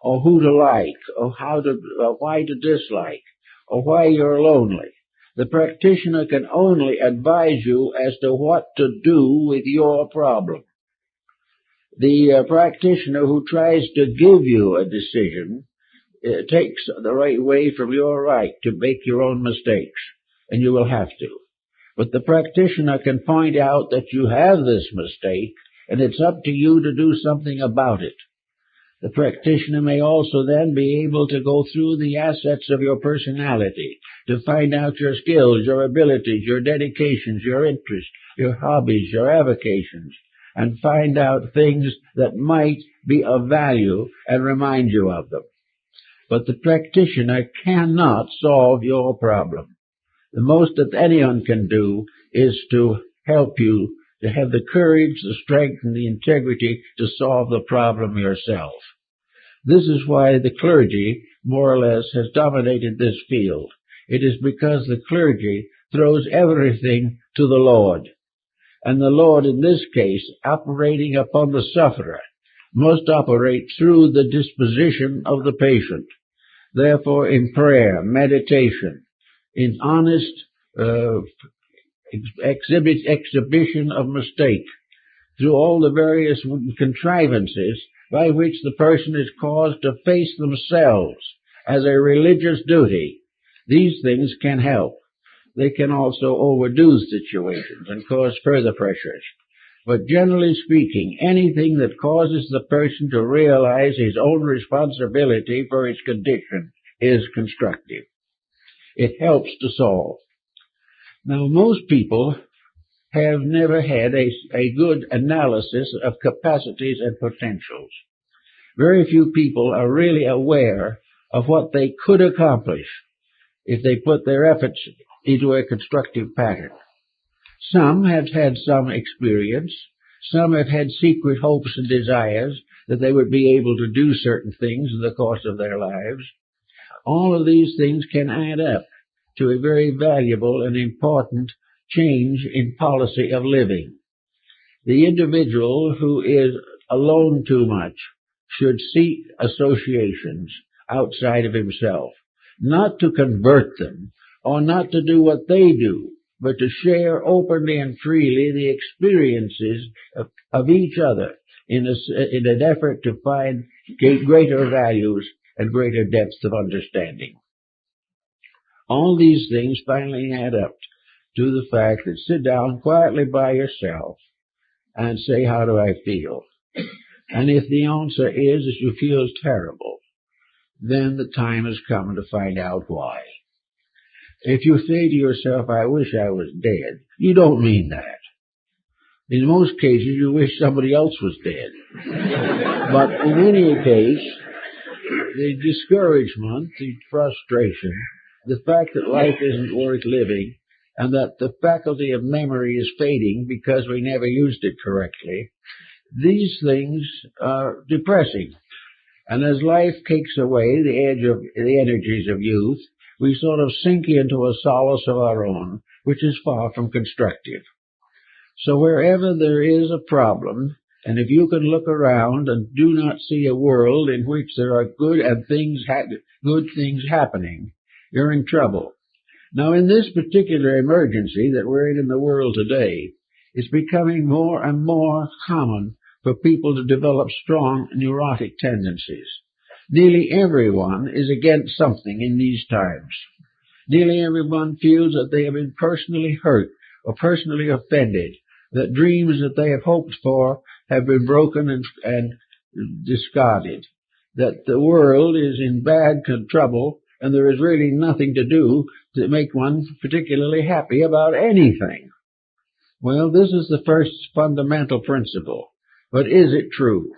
or who to like, or why to dislike, or why you're lonely. The practitioner can only advise you as to what to do with your problem. The practitioner who tries to give you a decision takes the right way from your right to make your own mistakes, and you will have to. But the practitioner can point out that you have this mistake, and it's up to you to do something about it. The practitioner may also then be able to go through the assets of your personality to find out your skills, your abilities, your dedications, your interests, your hobbies, your avocations, and find out things that might be of value and remind you of them. But the practitioner cannot solve your problem. The most that anyone can do is to help you to have the courage, the strength, and the integrity to solve the problem yourself. This is why the clergy, more or less, has dominated this field. It is because the clergy throws everything to the Lord. And the Lord, in this case, operating upon the sufferer, must operate through the disposition of the patient. Therefore, in prayer, meditation, in honest exhibition of mistake, through all the various contrivances by which the person is caused to face themselves as a religious duty, these things can help. They can also overdo situations and cause further pressures. But generally speaking, anything that causes the person to realize his own responsibility for his condition is constructive. It helps to solve. Now, most people have never had a good analysis of capacities and potentials. Very few people are really aware of what they could accomplish if they put their efforts into a constructive pattern. Some have had some experience. Some have had secret hopes and desires that they would be able to do certain things in the course of their lives. All of these things can add up to a very valuable and important change in policy of living. The individual who is alone too much should seek associations outside of himself, not to convert them or not to do what they do, but to share openly and freely the experiences of each other in an effort to find greater values and greater depths of understanding. All these things finally add up to the fact that sit down quietly by yourself and say, how do I feel? And if the answer is that you feel terrible, then the time has come to find out why. If you say to yourself, I wish I was dead, you don't mean that. In most cases, you wish somebody else was dead. But in any case, the discouragement, the frustration, the fact that life isn't worth living, and that the faculty of memory is fading because we never used it correctly, these things are depressing. And as life takes away the energies of youth, we sort of sink into a solace of our own, which is far from constructive. So wherever there is a problem, and if you can look around and do not see a world in which there are good things happening, you're in trouble. Now, in this particular emergency that we're in the world today, it's becoming more and more common for people to develop strong neurotic tendencies. Nearly everyone is against something in these times. Nearly everyone feels that they have been personally hurt or personally offended, that dreams that they have hoped for have been broken and discarded, that the world is in bad trouble, and there is really nothing to do to make one particularly happy about anything. Well, this is the first fundamental principle. But is it true?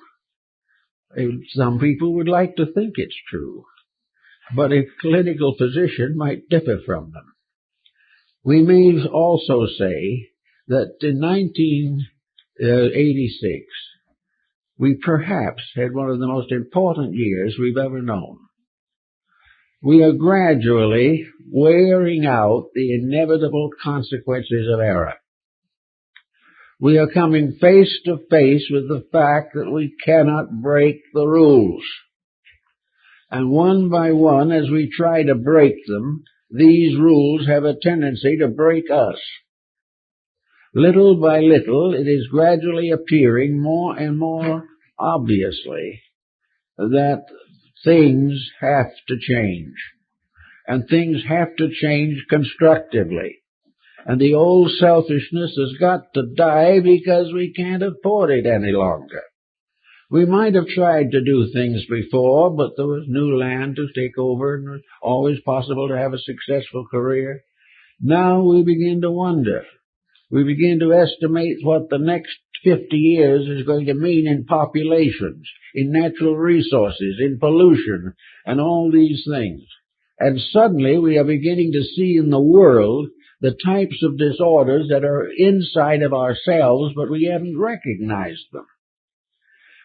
Some people would like to think it's true, but a clinical physician might differ from them. We may also say that in 1986, we perhaps had one of the most important years we've ever known. We are gradually wearing out the inevitable consequences of error. We are coming face to face with the fact that we cannot break the rules. And one by one, as we try to break them, these rules have a tendency to break us. Little by little, it is gradually appearing more and more obviously that things have to change, and things have to change constructively. And the old selfishness has got to die because we can't afford it any longer. We might have tried to do things before, but there was new land to take over, and it was always possible to have a successful career. Now we begin to wonder. We begin to estimate what the next 50 years is going to mean in populations, in natural resources, in pollution, and all these things. And suddenly we are beginning to see in the world the types of disorders that are inside of ourselves, but we haven't recognized them.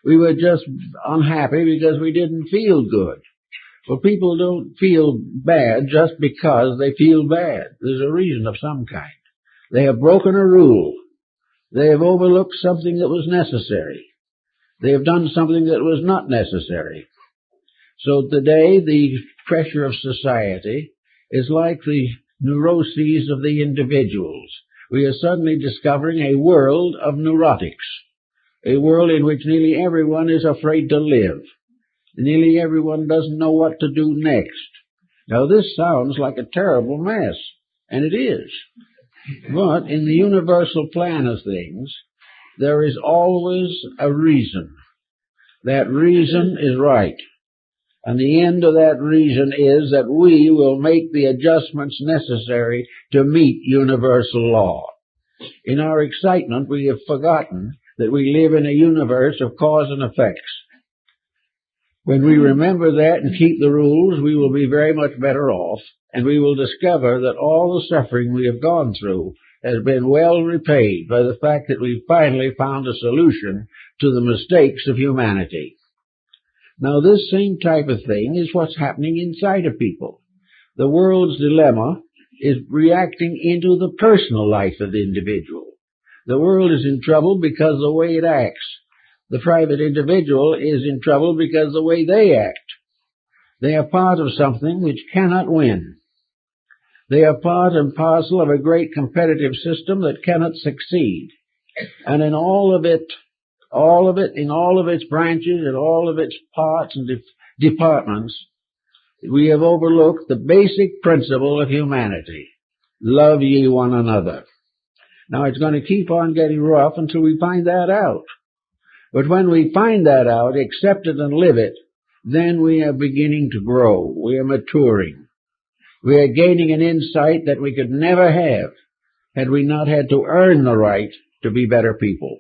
We were just unhappy because we didn't feel good. Well, people don't feel bad just because they feel bad. There's a reason of some kind. They have broken a rule. They have overlooked something that was necessary. They have done something that was not necessary. So today, the pressure of society is like the neuroses of the individuals. We are suddenly discovering a world of neurotics, a world in which nearly everyone is afraid to live. Nearly everyone doesn't know what to do next. Now, this sounds like a terrible mess, and it is. But in the universal plan of things, there is always a reason. That reason is right. And the end of that reason is that we will make the adjustments necessary to meet universal law. In our excitement, we have forgotten that we live in a universe of cause and effects. When we remember that and keep the rules, we will be very much better off, and we will discover that all the suffering we have gone through has been well repaid by the fact that we finally found a solution to the mistakes of humanity. Now, this same type of thing is what's happening inside of people. The world's dilemma is reacting into the personal life of the individual. The world is in trouble because of the way it acts. The private individual is in trouble because of the way they act. They are part of something which cannot win. They are part and parcel of a great competitive system that cannot succeed. And in all of it, in all of its branches, and all of its parts and departments, we have overlooked the basic principle of humanity. Love ye one another. Now, it's going to keep on getting rough until we find that out. But when we find that out, accept it and live it, then we are beginning to grow. We are maturing. We are gaining an insight that we could never have had we not had to earn the right to be better people.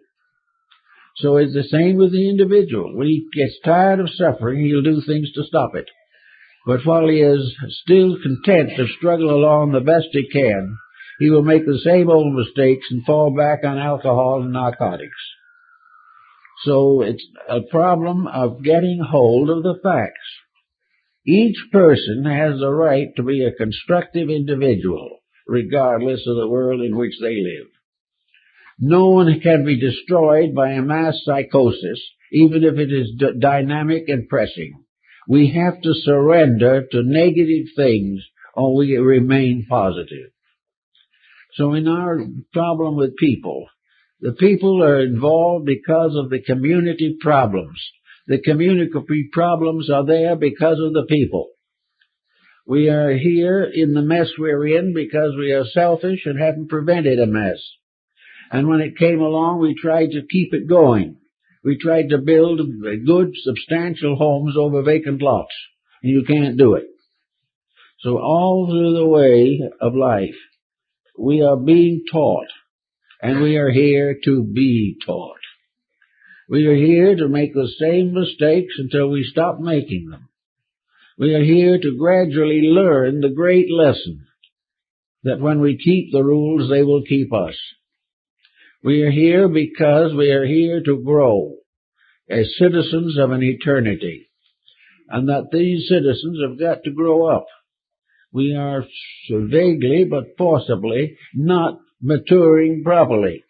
So it's the same with the individual. When he gets tired of suffering, he'll do things to stop it. But while he is still content to struggle along the best he can, he will make the same old mistakes and fall back on alcohol and narcotics. So it's a problem of getting hold of the facts. Each person has the right to be a constructive individual, regardless of the world in which they live. No one can be destroyed by a mass psychosis, even if it is dynamic and pressing. We have to surrender to negative things, or we remain positive. So in our problem with people, the people are involved because of the community problems. The community problems are there because of the people. We are here in the mess we're in because we are selfish and haven't prevented a mess. And when it came along, we tried to keep it going. We tried to build good, substantial homes over vacant lots. And you can't do it. So all through the way of life, we are being taught. And we are here to be taught. We are here to make the same mistakes until we stop making them. We are here to gradually learn the great lesson that when we keep the rules, they will keep us. We are here because we are here to grow as citizens of an eternity, and that these citizens have got to grow up. We are vaguely but forcibly not maturing properly.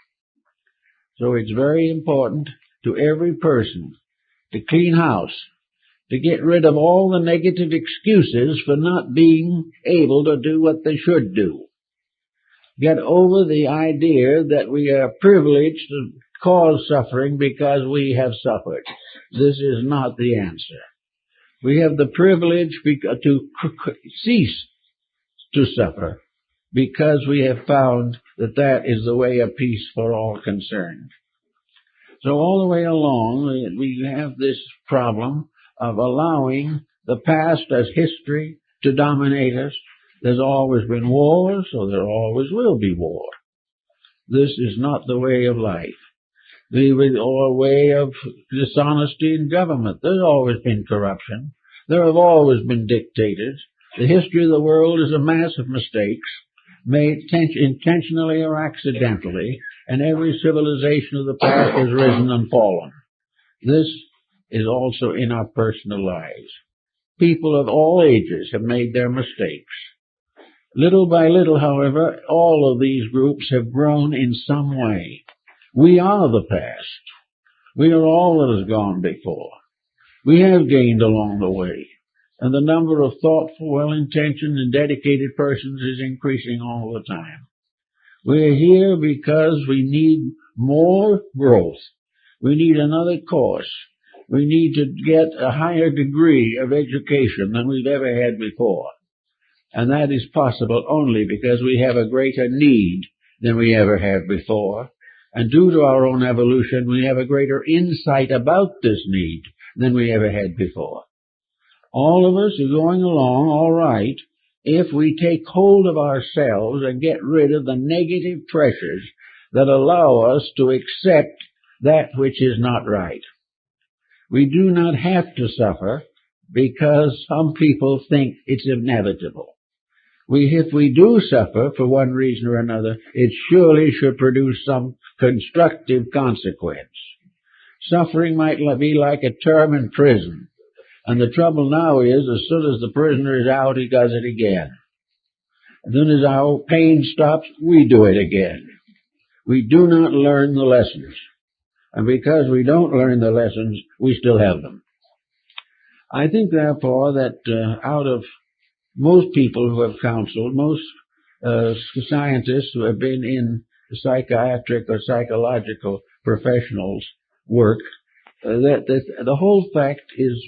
So it's very important to every person to clean house, to get rid of all the negative excuses for not being able to do what they should do. Get over the idea that we are privileged to cause suffering because we have suffered. this is not the answer. We have the privilege to cease to suffer because we have found that that is the way of peace for all concerned. So all the way along, we have this problem of allowing the past as history to dominate us. There's always been war, so there always will be war. This is not the way of life. The way of dishonesty in government. There's always been corruption. There have always been dictators. The history of the world is a mass of mistakes made intentionally or accidentally, and every civilization of the past has risen and fallen. This is also in our personal lives. People of all ages have made their mistakes. Little by little, however, all of these groups have grown in some way. We are the past. We are all that has gone before. We have gained along the way, and the number of thoughtful, well-intentioned, and dedicated persons is increasing all the time. We are here because we need more growth. We need another course. We need to get a higher degree of education than we've ever had before. And that is possible only because we have a greater need than we ever had before. And due to our own evolution, we have a greater insight about this need than we ever had before. All of us are going along all right if we take hold of ourselves and get rid of the negative pressures that allow us to accept that which is not right. We do not have to suffer because some people think it's inevitable. If we do suffer for one reason or another, it surely should produce some constructive consequence. Suffering might be like a term in prison. And the trouble now is, as soon as the prisoner is out, he does it again. As soon as our pain stops, we do it again. We do not learn the lessons. And because we don't learn the lessons, we still have them. I think, therefore, that out of most people who have counseled, most scientists who have been in psychiatric or psychological professionals' work, that the whole fact is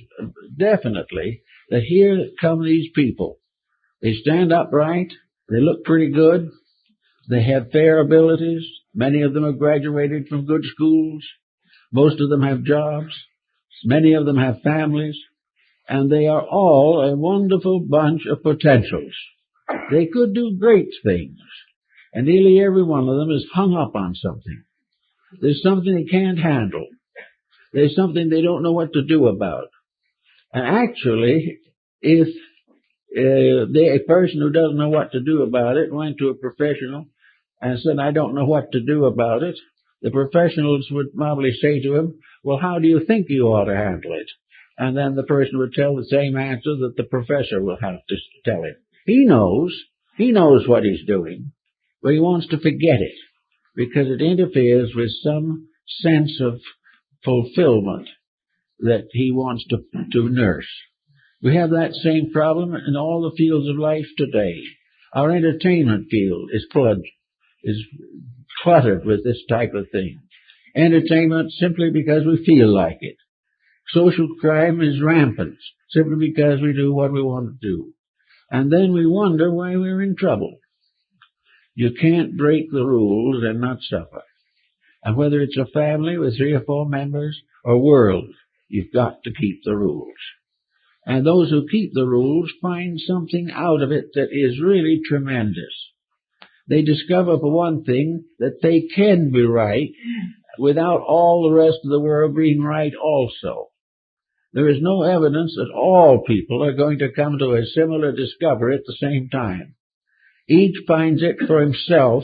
definitely that here come these people. They stand upright. They look pretty good. They have fair abilities. Many of them have graduated from good schools. Most of them have jobs. Many of them have families. And they are all a wonderful bunch of potentials. They could do great things. And nearly every one of them is hung up on something. There's something they can't handle. There's something they don't know what to do about. And actually, if a person who doesn't know what to do about it went to a professional and said, I don't know what to do about it, the professionals would probably say to him, well, how do you think you ought to handle it? And then the person would tell the same answer that the professor will have to tell him. He knows what he's doing, but he wants to forget it because it interferes with some sense of fulfillment that he wants to nurse. We have that same problem in all the fields of life today. Our entertainment field is cluttered with this type of thing. Entertainment simply because we feel like it. Social crime is rampant simply because we do what we want to do. And then we wonder why we're in trouble. You can't break the rules and not suffer. And whether it's a family with 3 or 4 members or world, you've got to keep the rules. And those who keep the rules find something out of it that is really tremendous. They discover, for one thing, that they can be right without all the rest of the world being right also. There is no evidence that all people are going to come to a similar discovery at the same time. Each finds it for himself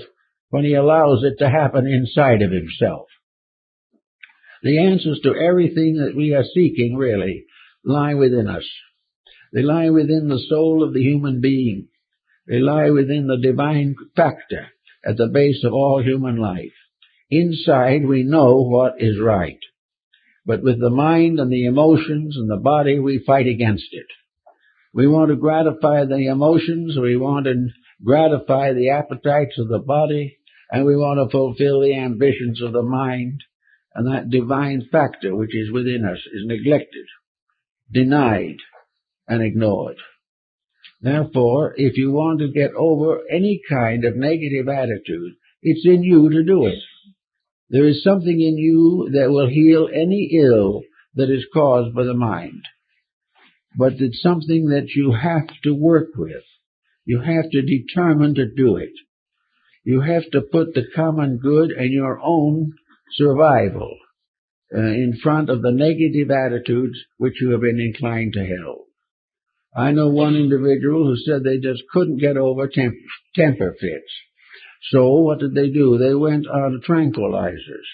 when he allows it to happen inside of himself. The answers to everything that we are seeking really lie within us. They lie within the soul of the human being. They lie within the divine factor at the base of all human life. Inside we know what is right. But with the mind and the emotions and the body, we fight against it. We want to gratify the emotions, we want to gratify the appetites of the body, and we want to fulfill the ambitions of the mind. and that divine factor which is within us is neglected, denied, and ignored. Therefore, if you want to get over any kind of negative attitude, it's in you to do it. There is something in you that will heal any ill that is caused by the mind. But it's something that you have to work with. You have to determine to do it. You have to put the common good and your own survival in front of the negative attitudes which you have been inclined to hold. I know one individual who said they just couldn't get over temper fits. So what did they do? They went on tranquilizers.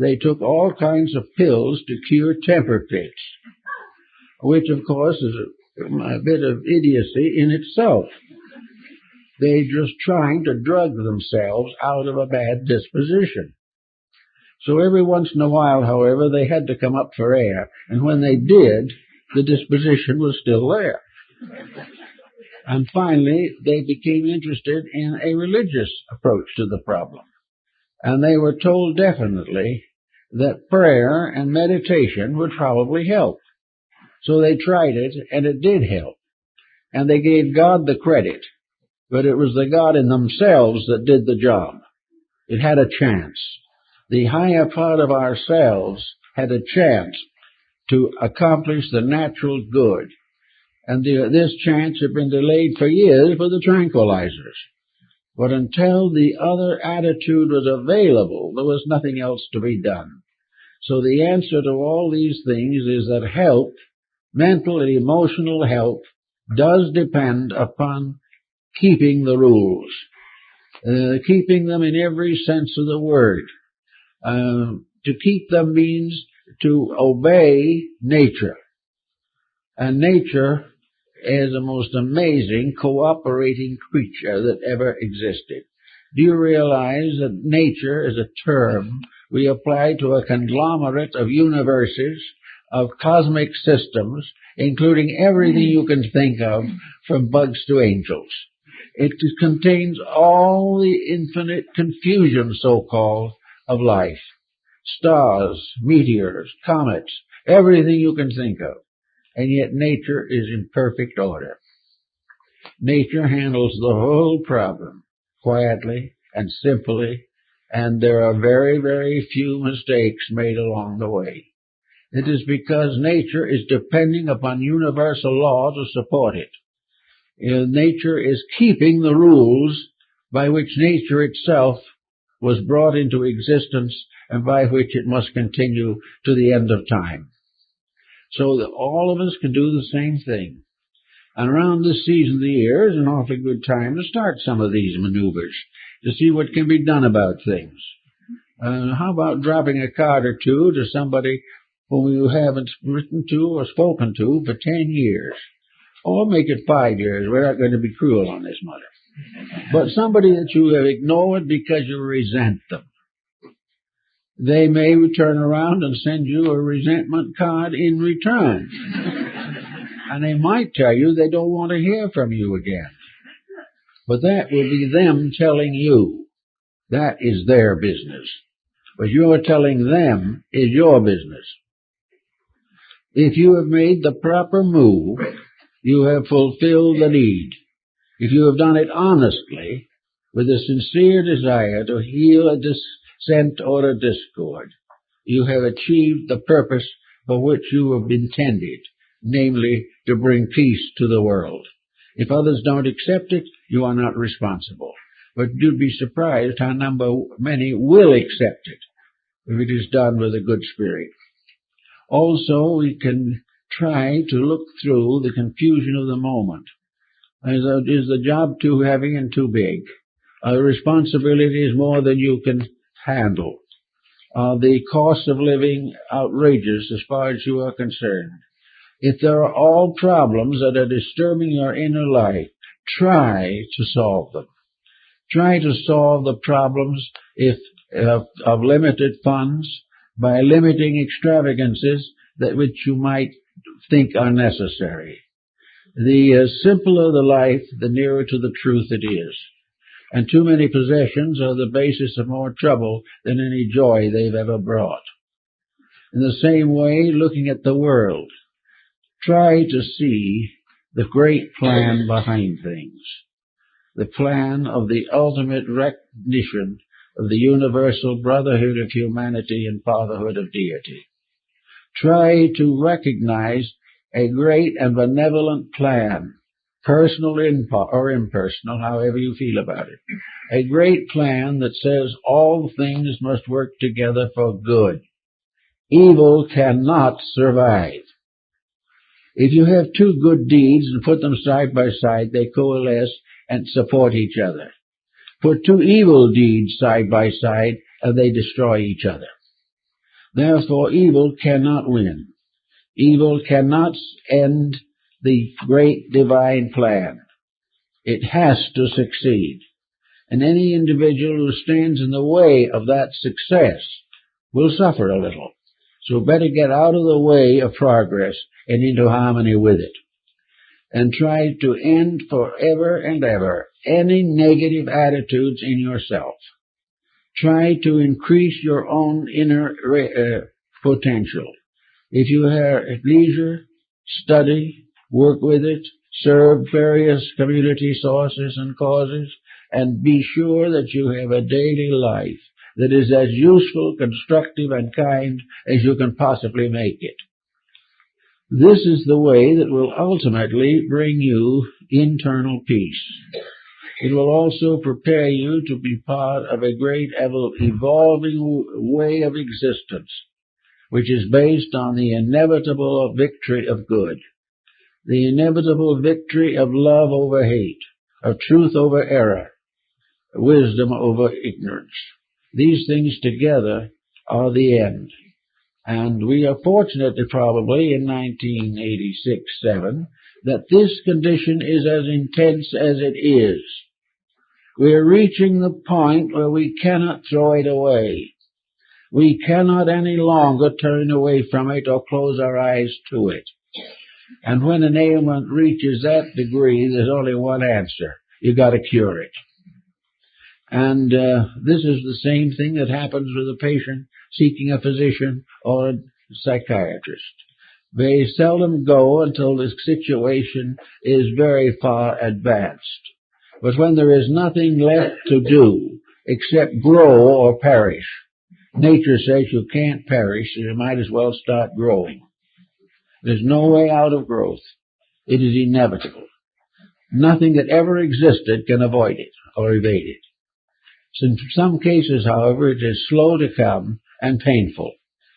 They took all kinds of pills to cure temper fits, which of course is a bit of idiocy in itself. They're just trying to drug themselves out of a bad disposition. So every once in a while, however, they had to come up for air, and when they did, the disposition was still there. And finally, they became interested in a religious approach to the problem. And they were told definitely that prayer and meditation would probably help. So they tried it, and it did help. And they gave God the credit, but it was the God in themselves that did the job. It had a chance. The higher part of ourselves had a chance to accomplish the natural good. And this chance had been delayed for years for the tranquilizers. But until the other attitude was available, there was nothing else to be done. So the answer to all these things is that help, mental and emotional help, does depend upon keeping the rules. Keeping them in every sense of the word. To keep them means to obey nature. And nature is the most amazing cooperating creature that ever existed. Do you realize that nature is a term we apply to a conglomerate of universes, of cosmic systems, including everything you can think of, from bugs to angels? It contains all the infinite confusion, so-called, of life. Stars, meteors, comets, everything you can think of. And yet nature is in perfect order. Nature handles the whole problem quietly and simply, and there are very, very few mistakes made along the way. It is because nature is depending upon universal law to support it. Nature is keeping the rules by which nature itself was brought into existence and by which it must continue to the end of time. So that all of us can do the same thing. And around this season of the year is an awfully good time to start some of these maneuvers, to see what can be done about things. How about dropping a card or two to somebody whom you haven't written to or spoken to for 10 years? Or make it 5 years. We're not going to be cruel on this matter. But somebody that you have ignored because you resent them. They may turn around and send you a resentment card in return. And they might tell you they don't want to hear from you again. But that will be them telling you. That is their business. But you're telling them is your business. If you have made the proper move, you have fulfilled the need. If you have done it honestly, with a sincere desire to heal a dissent or a discord, you have achieved the purpose for which you have been intended, namely to bring peace to the world. If others don't accept it, you are not responsible. But you'd be surprised how many will accept it if it is done with a good spirit. Also, we can try to look through the confusion of the moment. Is the job too heavy and too big? The responsibility is more than you can handle. The cost of living outrageous as far as you are concerned. If there are all problems that are disturbing your inner life, try to solve them. Try to solve the problems of limited funds by limiting extravagances which you might think are necessary. The simpler the life, the nearer to the truth it is. And too many possessions are the basis of more trouble than any joy they've ever brought. In the same way, looking at the world, try to see the great plan behind things, the plan of the ultimate recognition of the universal brotherhood of humanity and fatherhood of deity. Try to recognize a great and benevolent plan, personal or impersonal, however you feel about it. A great plan that says all things must work together for good. Evil cannot survive. If you have two good deeds and put them side by side, they coalesce and support each other. Put two evil deeds side by side and they destroy each other. Therefore, evil cannot win. Evil cannot end the great divine plan. It has to succeed. And any individual who stands in the way of that success will suffer a little. So better get out of the way of progress and into harmony with it. And try to end forever and ever any negative attitudes in yourself. Try to increase your own inner potential. If you have leisure, study, work with it, serve various community sources and causes, and be sure that you have a daily life that is as useful, constructive, and kind as you can possibly make it. This is the way that will ultimately bring you internal peace. It will also prepare you to be part of a great evolving way of existence, which is based on the inevitable victory of good, the inevitable victory of love over hate, of truth over error, wisdom over ignorance. These things together are the end. And we are fortunate probably in 1986-7 that this condition is as intense as it is. We are reaching the point where we cannot throw it away. We cannot any longer turn away from it or close our eyes to it. And when an ailment reaches that degree, there's only one answer. You've got to cure it. And this is the same thing that happens with a patient seeking a physician or a psychiatrist. They seldom go until the situation is very far advanced. But when there is nothing left to do except grow or perish, nature says you can't perish, so you might as well start growing. There's no way out of growth. It is inevitable. Nothing that ever existed can avoid it or evade it. In some cases, however, it is slow to come and painful.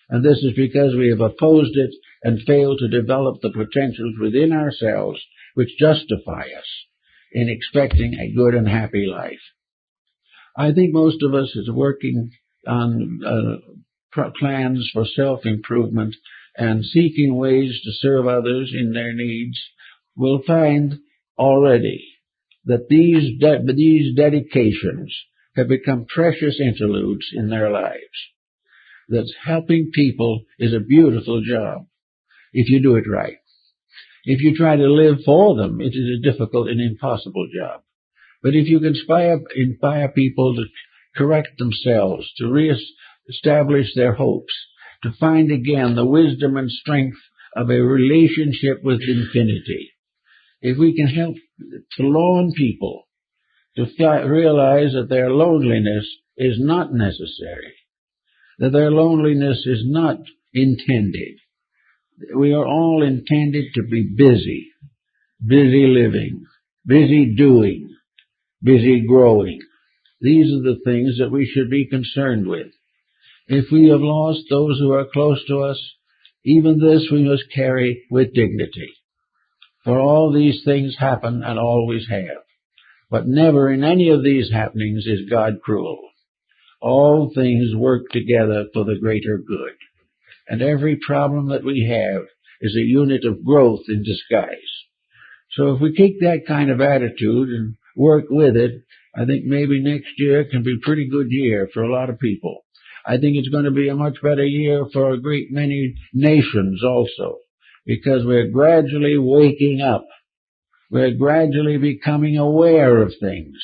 And this is because we have opposed it and failed to develop the potentials within ourselves which justify us in expecting a good and happy life. I think most of us is working on plans for self-improvement and seeking ways to serve others in their needs will find already that these dedications have become precious interludes in their lives. That helping people is a beautiful job if you do it right. If you try to live for them, it is a difficult and impossible job. But if you can inspire people to correct themselves, to re-establish their hopes, to find again the wisdom and strength of a relationship with infinity, if we can help forlorn people to realize that their loneliness is not necessary, that their loneliness is not intended. We are all intended to be busy living, busy doing, busy growing. These are the things that we should be concerned with. If we have lost those who are close to us, even this we must carry with dignity. For all these things happen and always have. But never in any of these happenings is God cruel. All things work together for the greater good. And every problem that we have is a unit of growth in disguise. So if we take that kind of attitude and work with it, I think maybe next year can be a pretty good year for a lot of people. I think it's going to be a much better year for a great many nations also, because we're gradually waking up. We're gradually becoming aware of things.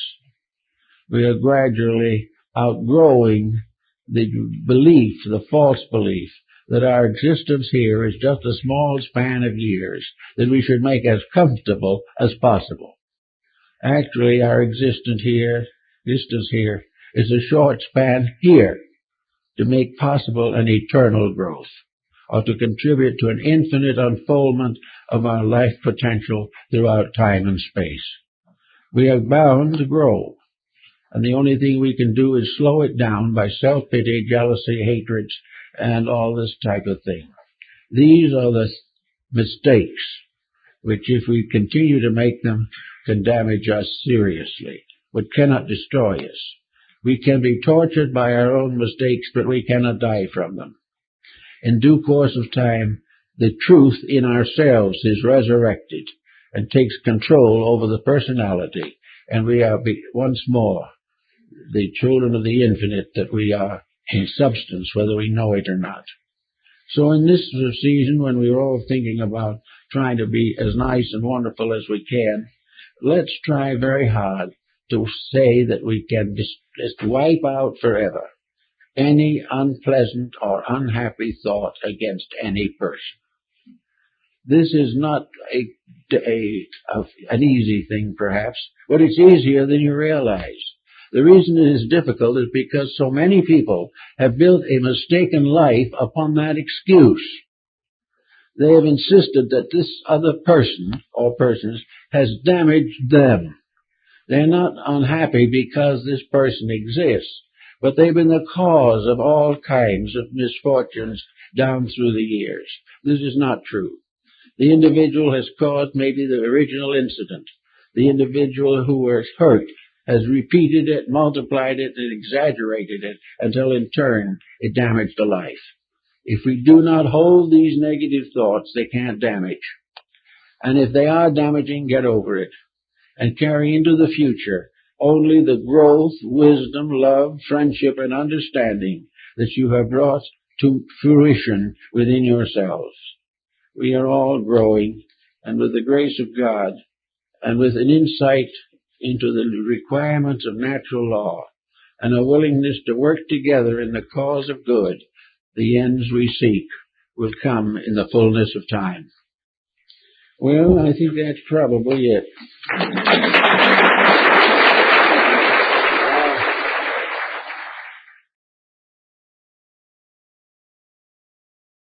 We are gradually outgrowing the belief, the false belief, that our existence here is just a small span of years that we should make as comfortable as possible. Actually, our existence here is a short span here to make possible an eternal growth, or to contribute to an infinite unfoldment of our life potential throughout time and space. We are bound to grow, and the only thing we can do is slow it down by self-pity, jealousy, hatreds, and all this type of thing. These are the mistakes which, if we continue to make them, can damage us seriously, but cannot destroy us. We can be tortured by our own mistakes, but we cannot die from them. In due course of time, the truth in ourselves is resurrected and takes control over the personality, and we are once more the children of the infinite that we are in substance, whether we know it or not. So in this season, when we're all thinking about trying to be as nice and wonderful as we can, let's try very hard to say that we can just wipe out forever any unpleasant or unhappy thought against any person. This is not an easy thing, perhaps, but it's easier than you realize. The reason it is difficult is because so many people have built a mistaken life upon that excuse. They have insisted that this other person or persons has damaged them. They're not unhappy because this person exists, but they've been the cause of all kinds of misfortunes down through the years. This is not true. The individual has caused maybe the original incident. The individual who was hurt has repeated it, multiplied it, and exaggerated it until in turn it damaged a life. If we do not hold these negative thoughts, they can't damage. And if they are damaging, get over it and carry into the future only the growth, wisdom, love, friendship, and understanding that you have brought to fruition within yourselves. We are all growing, and with the grace of God, and with an insight into the requirements of natural law, and a willingness to work together in the cause of good, the ends we seek will come in the fullness of time. Well, I think that's probably it.